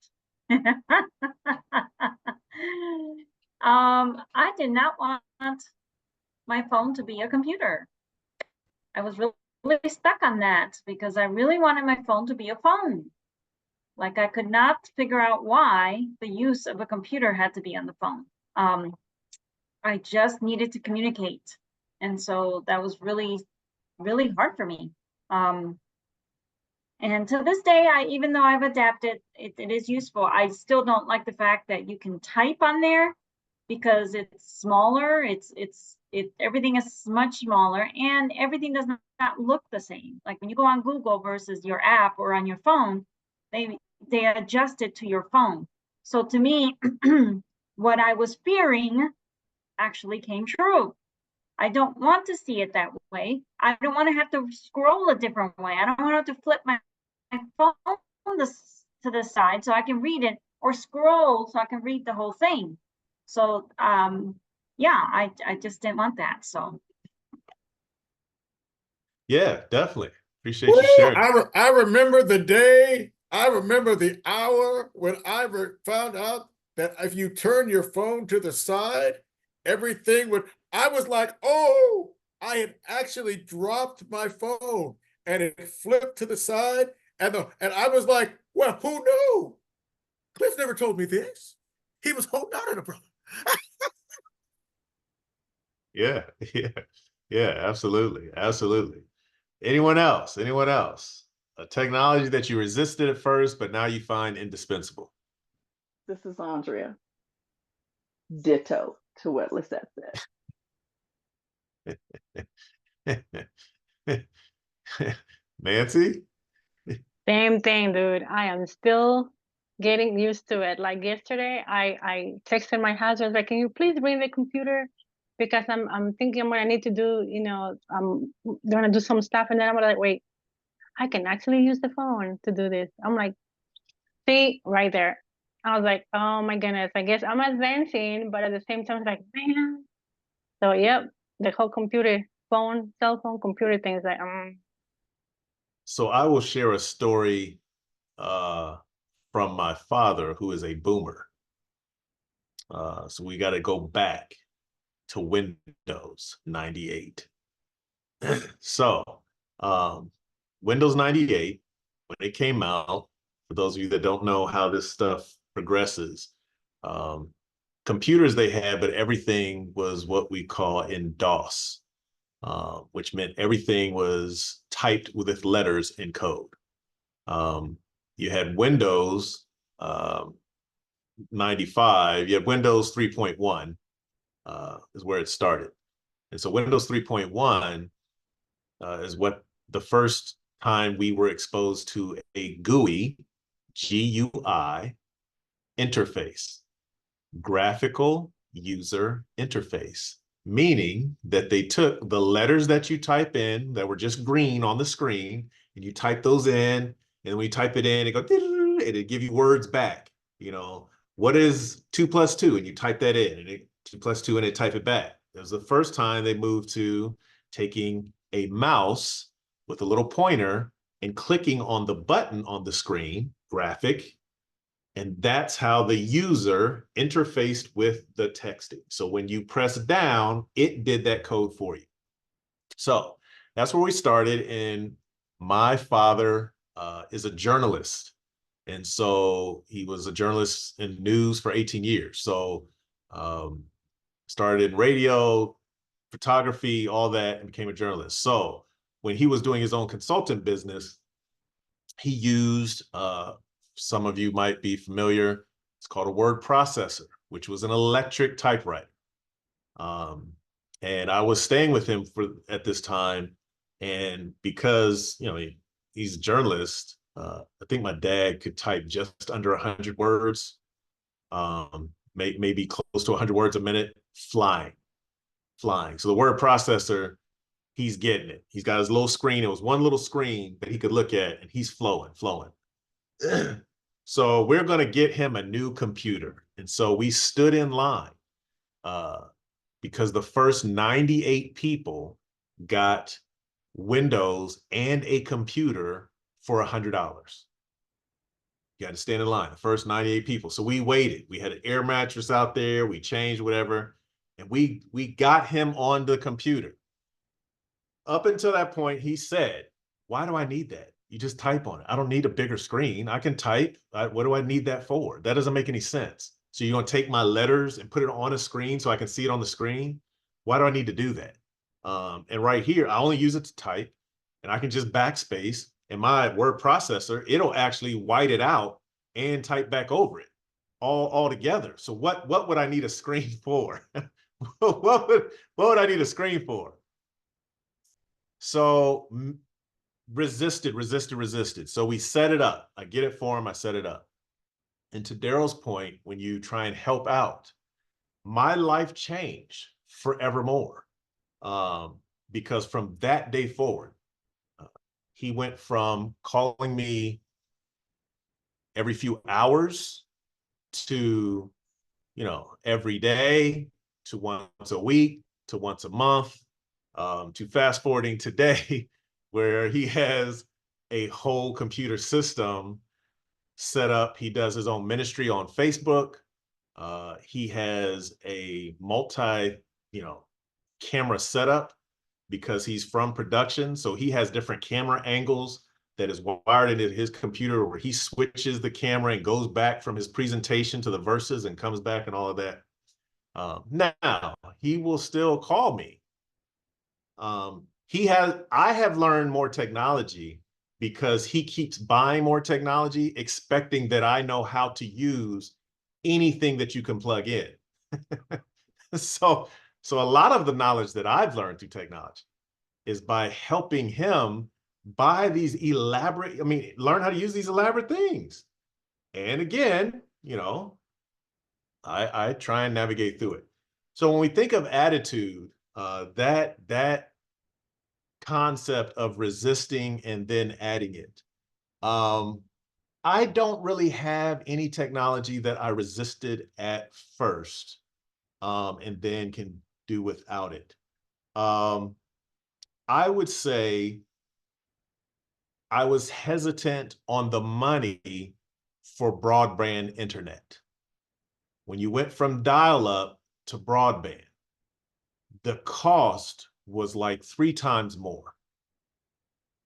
I did not want my phone to be a computer. I was really stuck on that because I really wanted my phone to be a phone. Like I could not figure out why the use of a computer had to be on the phone. I just needed to communicate. And so that was really, really hard for me. And to this day, even though I've adapted, it is useful. I still don't like the fact that you can type on there because it's smaller. Everything is much smaller and everything does not look the same. Like when you go on Google versus your app or on your phone, they adjust it to your phone. So to me, what I was fearing actually came true. I don't want to see it that way. I don't want to have to scroll a different way. I don't want to have to flip my phone to the side so I can read it, or scroll so I can read the whole thing. So yeah, I just didn't want that. So Yeah, definitely. Appreciate you sharing. I remember the day, I remember the hour when I found out that if you turn your phone to the side, everything would, I was like, oh, I had actually dropped my phone and it flipped to the side. And I was like, well, who knew? Cliff never told me this. He was holding out on a brother. Yeah, yeah, absolutely. Absolutely. Anyone else? Anyone else? A technology that you resisted at first, but now you find indispensable. This is Andrea. Ditto to what Lisette said. Nancy? Same thing, dude. I am still getting used to it. Like yesterday, I texted my husband, like, can you please bring the computer? Because I'm thinking what I need to do, I'm gonna do some stuff, and then I'm like, wait, I can actually use the phone to do this. I'm like, see, right there. I was like, oh my goodness, I guess I'm advancing, but at the same time, it's like, man. So yep, the whole computer, phone, cell phone, computer thing is like, So I will share a story from my father, who is a boomer. So we got to go back to Windows 98. So Windows 98, when it came out, for those of you that don't know how this stuff progresses, computers they had, but everything was what we call in DOS, which meant everything was typed with letters in code. You had Windows 95, you had Windows 3.1 is where it started. And so Windows 3.1 is what the first time we were exposed to a GUI, GUI interface, graphical user interface, meaning that they took the letters that you type in that were just green on the screen, and you type those in, and when you type it in, it goes, and it give you words back. You know, what is 2 + 2? And you type that in, and it 2 + 2, and it type it back. It was the first time they moved to taking a mouse with a little pointer and clicking on the button on the screen, graphic, and that's how the user interfaced with the texting. So when you press down, it did that code for you. So that's where we started. And my father is a journalist. And so he was a journalist in news for 18 years. So started in radio, photography, all that, and became a journalist. So when he was doing his own consultant business, he used, some of you might be familiar, it's called a word processor, which was an electric typewriter. And I was staying with him at this time. And because, you know, he's a journalist, I think my dad could type just under 100 words, maybe close to 100 words a minute, flying. So the word processor, he's getting it. He's got his little screen. It was one little screen that he could look at, and he's flowing. So we're going to get him a new computer. And so we stood in line because the first 98 people got Windows and a computer for $100. You got to stand in line, the first 98 people. So we waited. We had an air mattress out there. We changed whatever. And we got him on the computer. Up until that point, he said, why do I need that? You just type on it. I don't need a bigger screen. I can type. What do I need that for? That doesn't make any sense. So you're going to take my letters and put it on a screen so I can see it on the screen? Why do I need to do that? And right here, I only use it to type, and I can just backspace, and my word processor, it'll actually white it out and type back over it all together. So what would I need a screen for? what would I need a screen for? So resisted. So we set it up. I get it for him. I set it up. And to Daryl's point, when you try and help out, my life changed forevermore. Because from that day forward, he went from calling me every few hours to, you know, every day, to once a week, to once a month, to fast forwarding today, where he has a whole computer system set up. He does his own ministry on Facebook. He has a camera setup because he's from production. So he has different camera angles that is wired into his computer, where he switches the camera and goes back from his presentation to the verses and comes back and all of that. Now he will still call me. I have learned more technology because he keeps buying more technology, expecting that I know how to use anything that you can plug in. So a lot of the knowledge that I've learned through technology is by helping him buy these learn how to use these elaborate things. And again, you know, I try and navigate through it. So when we think of attitude, that concept of resisting and then adding it, I don't really have any technology that I resisted at first, and then can do without it. I would say I was hesitant on the money for broadband internet. When you went from dial-up to broadband, the cost was like 3 times more.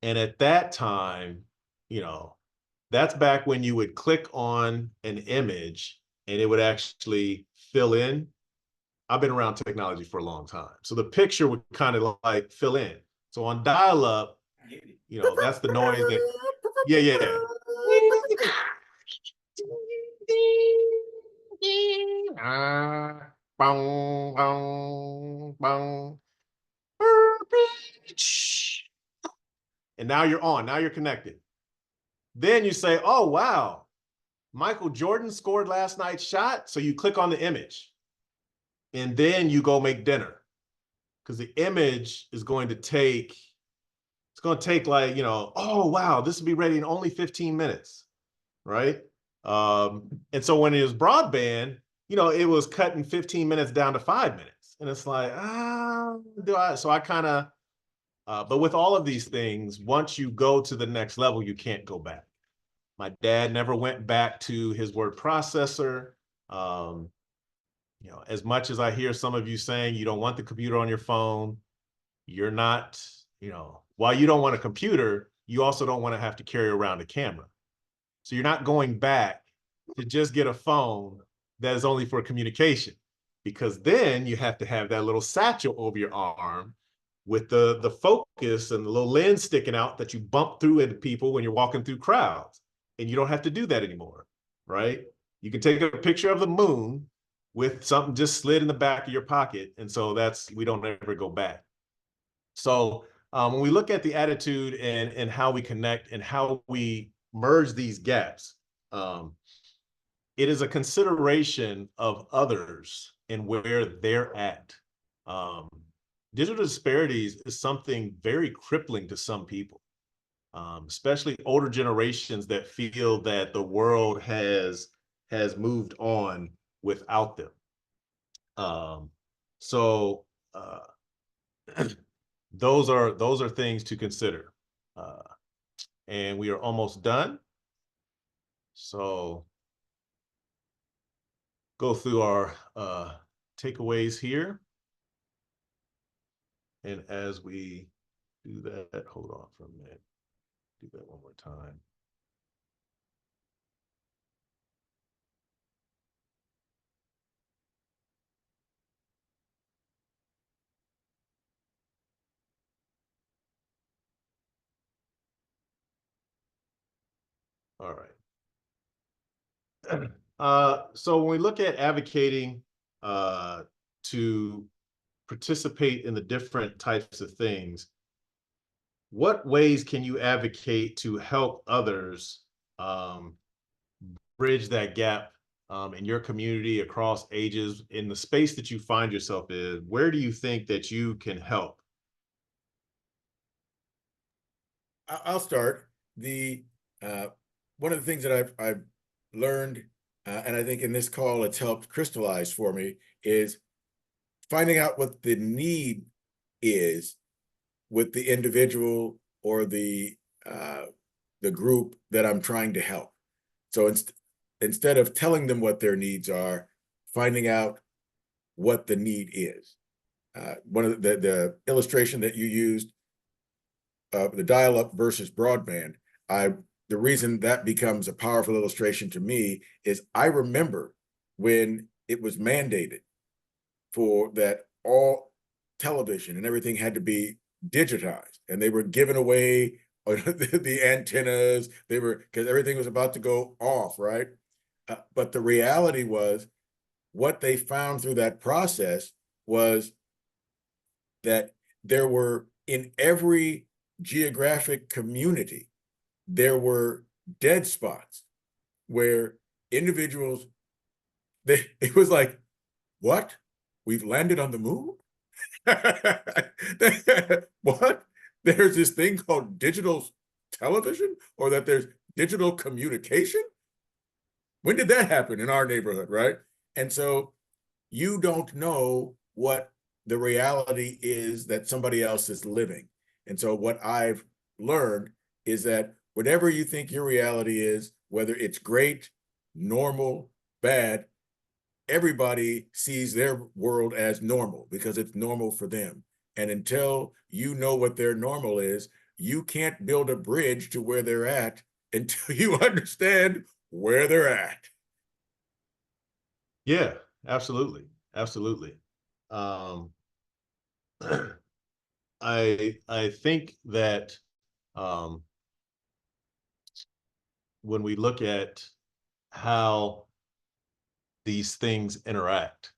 And at that time, you know, that's back when you would click on an image and it would actually fill in. I've been around technology for a long time. So the picture would kind of like fill in. So on dial-up, you know, that's the noise that, yeah. Bong, bong, bong. And now you're on, now you're connected. Then you say, oh, wow, Michael Jordan scored last night's shot. So you click on the image and then you go make dinner. Because the image is going to take, it's going to take like, oh, wow, this will be ready in only 15 minutes, right? And so when it was broadband, it was cutting 15 minutes down to 5 minutes. And it's like, so I kind of, but with all of these things, once you go to the next level, you can't go back. My dad never went back to his word processor. As much as I hear some of you saying you don't want the computer on your phone, you're not, while you don't want a computer, you also don't want to have to carry around a camera. So you're not going back to just get a phone that is only for communication, because then you have to have that little satchel over your arm with the focus and the little lens sticking out that you bump through into people when you're walking through crowds. And you don't have to do that anymore, right? You can take a picture of the moon with something just slid in the back of your pocket. And so we don't ever go back. So when we look at the attitude and how we connect and how we merge these gaps, it is a consideration of others and where they're at. Digital disparities is something very crippling to some people, especially older generations that feel that the world has moved on without them. So those are things to consider. And we are almost done. So go through our takeaways here. And as we do that, hold on for a minute. Do that one more time. All right. So when we look at advocating to participate in the different types of things, what ways can you advocate to help others bridge that gap in your community, across ages, in the space that you find yourself in? Where do you think that you can help? I'll start. One of the things that I've learned, and I think in this call it's helped crystallize for me, is finding out what the need is with the individual or the group that I'm trying to help. So instead of telling them what their needs are, finding out what the need is. One of the illustration that you used, the dial-up versus broadband, the reason that becomes a powerful illustration to me is I remember when it was mandated for that all television and everything had to be digitized, and they were giving away the antennas, because everything was about to go off, right? But the reality was, what they found through that process was that there were, in every geographic community, there were dead spots where individuals, it was like, what? We've landed on the moon? What? There's this thing called digital television, or that there's digital communication? When did that happen in our neighborhood, right? And so you don't know what the reality is that somebody else is living. And so what I've learned is that whatever you think your reality is, whether it's great, normal, bad, everybody sees their world as normal because it's normal for them. And until you know what their normal is, you can't build a bridge to where they're at until you understand where they're at. Yeah, absolutely. Absolutely. I think that when we look at how these things interact,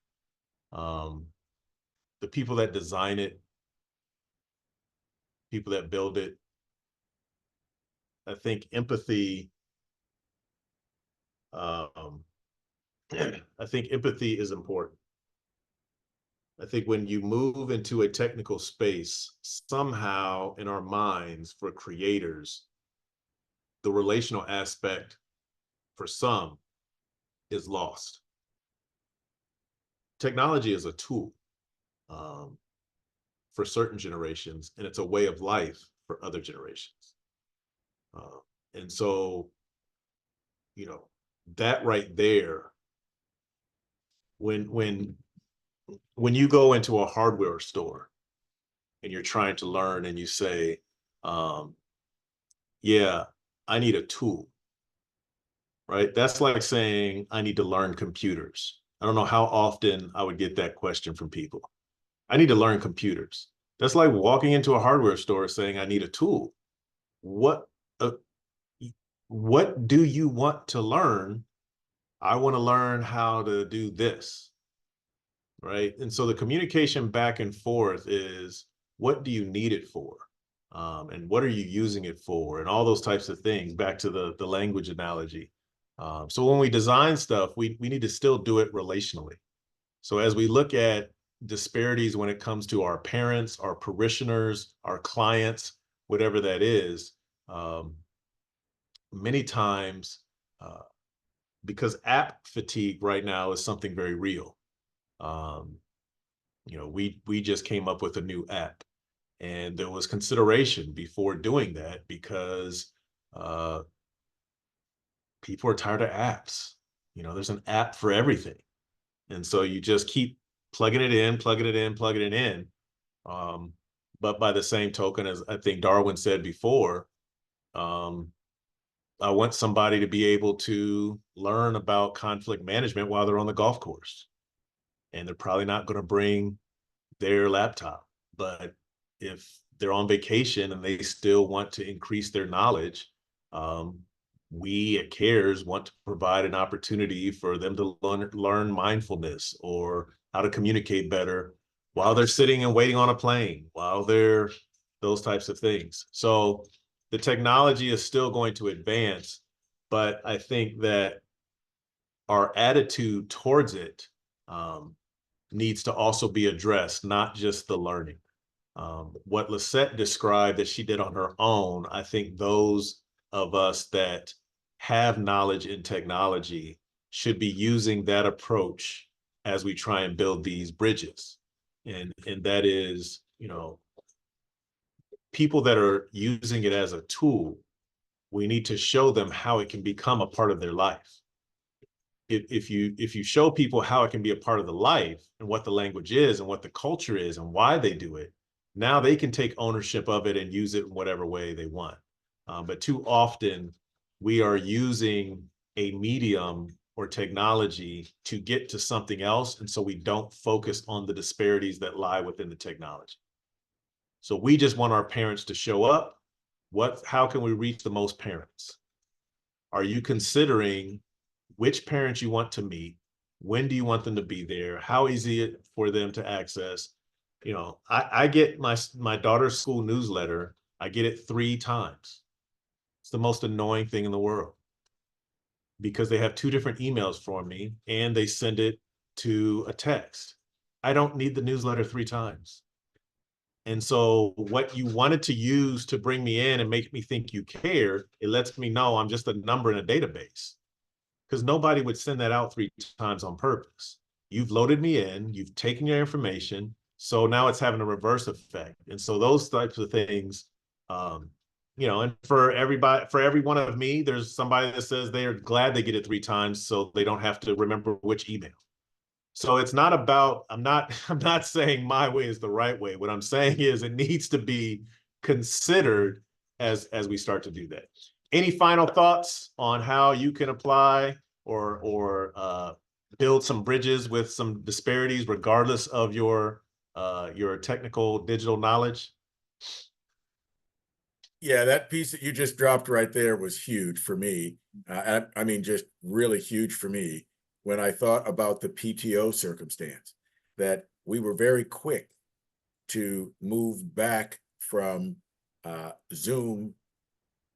the people that design it, people that build it, I think empathy Um, I think empathy is important. I think when you move into a technical space, somehow in our minds for creators, the relational aspect for some is lost. Technology is a tool um, for certain generations, and it's a way of life for other generations. And so, you know, that right there, when you go into a hardware store and you're trying to learn and you say, um, yeah, I need a tool, right? That's like saying I need to learn computers. I don't know how often I would get that question from people. I need to learn computers. That's like walking into a hardware store saying I need a tool. What uh, what do you want to learn? I want to learn how to do this, right? And so the communication back and forth is, what do you need it for? And what are you using it for? And all those types of things, back to the language analogy. So when we design stuff, we need to still do it relationally. So as we look at disparities when it comes to our parents, our parishioners, our clients, whatever that is, um, many times, uh, because app fatigue right now is something very real. Um, you know, we just came up with a new app, and there was consideration before doing that because uh, people are tired of apps. You know, there's an app for everything, and so you just keep plugging it in, plugging it in, plugging it in. Um, but by the same token, as I think Darwin said before, um, I want somebody to be able to learn about conflict management while they're on the golf course. And they're probably not going to bring their laptop. But if they're on vacation and they still want to increase their knowledge, um, we at CARES want to provide an opportunity for them to learn mindfulness or how to communicate better while they're sitting and waiting on a plane, while they're those types of things. So the technology is still going to advance, but I think that our attitude towards it um, needs to also be addressed, not just the learning. What Lisette described that she did on her own, I think those of us that have knowledge in technology should be using that approach as we try and build these bridges. And that is, you know, people that are using it as a tool, we need to show them how it can become a part of their life. If you show people how it can be a part of the life and what the language is and what the culture is and why they do it, now they can take ownership of it and use it in whatever way they want. But too often we are using a medium or technology to get to something else, and so we don't focus on the disparities that lie within the technology. So we just want our parents to show up. How can we reach the most parents? Are you considering which parents you want to meet? When do you want them to be there? How easy it for them to access? You know, I get my daughter's school newsletter. I get it 3 times. It's the most annoying thing in the world because they have 2 different emails for me and they send it to a text. I don't need the newsletter 3 times. And so what you wanted to use to bring me in and make me think you care, it lets me know I'm just a number in a database, because nobody would send that out 3 times on purpose. You've loaded me in, you've taken your information, so now it's having a reverse effect. And so those types of things, you know, and for everybody, for every one of me, there's somebody that says they are glad they get it 3 times so they don't have to remember which email. So it's not about, I'm not saying my way is the right way. What I'm saying is it needs to be considered as we start to do that. Any final thoughts on how you can apply or build some bridges with some disparities, regardless of your technical digital knowledge? Yeah, that piece that you just dropped right there was huge for me. I mean, just really huge for me when I thought about the PTO circumstance, that we were very quick to move back from Zoom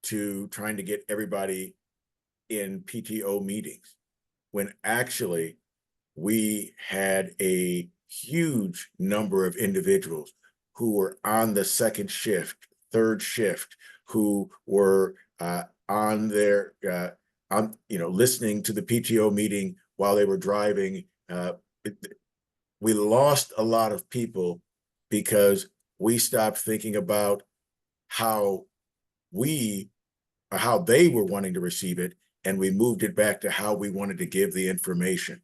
to trying to get everybody in PTO meetings, when actually we had a huge number of individuals who were on the second shift, third shift, who were on their listening to the PTO meeting while they were driving. We lost a lot of people because we stopped thinking about how they were wanting to receive it, and we moved it back to how we wanted to give the information.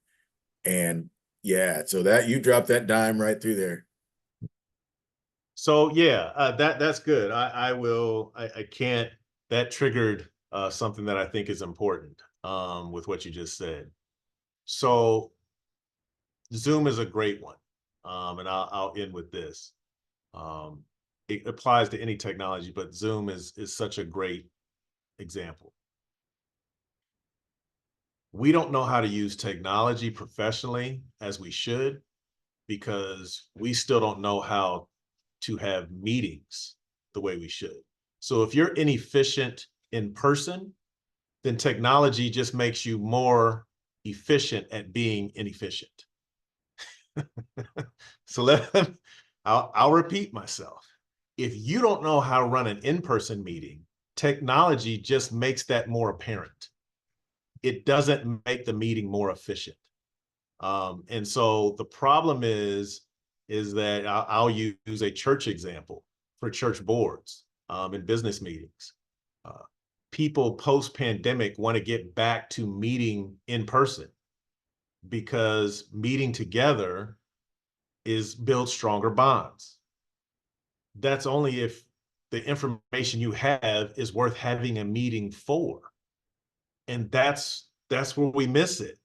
And yeah, so that you dropped that dime right through there. So yeah, that's good. I can't, that triggered something that I think is important with what you just said. So Zoom is a great one. And I'll end with this. It applies to any technology, but Zoom is such a great example. We don't know how to use technology professionally as we should, because we still don't know how to have meetings the way we should. So if you're inefficient in person, then technology just makes you more efficient at being inefficient. So I'll repeat myself. If you don't know how to run an in-person meeting, technology just makes that more apparent. It doesn't make the meeting more efficient. And so the problem is that I'll use a church example for church boards in business meetings. People post-pandemic want to get back to meeting in person because meeting together builds stronger bonds. That's only if the information you have is worth having a meeting for. And that's where we miss it.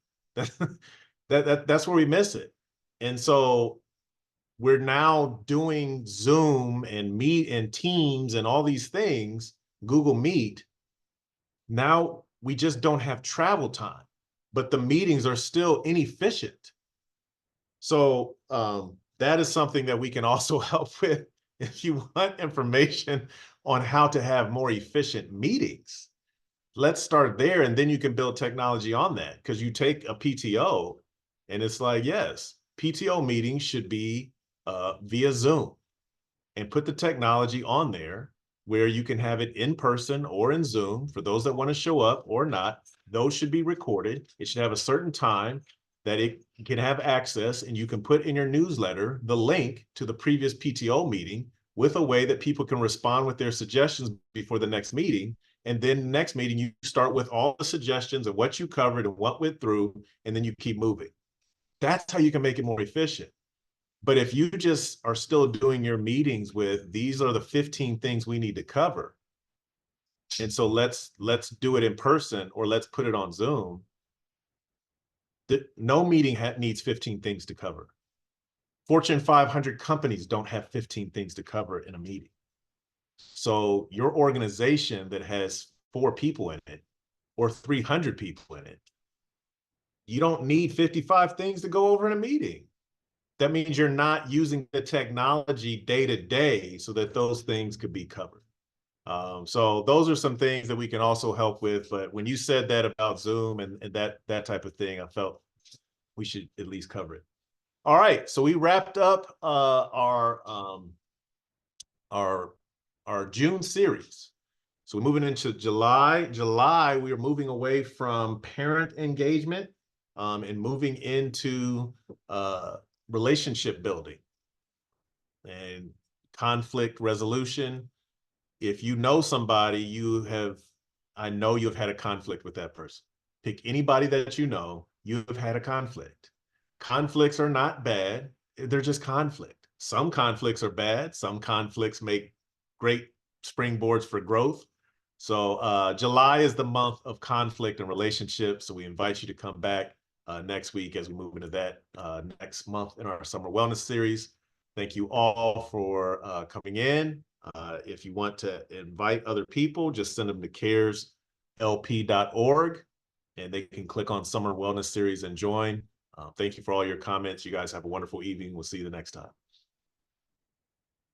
That's where we miss it. And so we're now doing Zoom and Meet and Teams and all these things, Google Meet. Now we just don't have travel time, but the meetings are still inefficient. So that is something that we can also help with. If you want information on how to have more efficient meetings, let's start there, and then you can build technology on that. Because you take a PTO and it's like, yes, PTO meetings should be via Zoom, and put the technology on there where you can have it in person or in Zoom for those that want to show up or not. Those should be recorded. It should have a certain time that it can have access, and you can put in your newsletter the link to the previous PTO meeting with a way that people can respond with their suggestions before the next meeting. And then the next meeting, you start with all the suggestions of what you covered and what went through, and then you keep moving. That's how you can make it more efficient. But if you just are still doing your meetings with, these are the 15 things we need to cover, and so let's do it in person, or let's put it on Zoom. No meeting needs 15 things to cover. Fortune 500 companies don't have 15 things to cover in a meeting. So your organization that has 4 people in it or 300 people in it, you don't need 55 things to go over in a meeting. That means you're not using the technology day to day so that those things could be covered. So those are some things that we can also help with. But when you said that about Zoom and that type of thing, I felt we should at least cover it. All right, so we wrapped up our June series. So we're moving into July. July, we are moving away from parent engagement and moving into relationship building and conflict resolution. If you know somebody, I know you've had a conflict with that person. Pick anybody that you know, you've had a conflict. Conflicts are not bad. They're just conflict. Some conflicts are bad. Some conflicts make great springboards for growth. So July is the month of conflict and relationships. So we invite you to come back next week as we move into that next month in our summer wellness series. Thank you all for coming in. If you want to invite other people, just send them to careslp.org, and they can click on Summer Wellness Series and join. Thank you for all your comments. You guys have a wonderful evening. We'll see you the next time.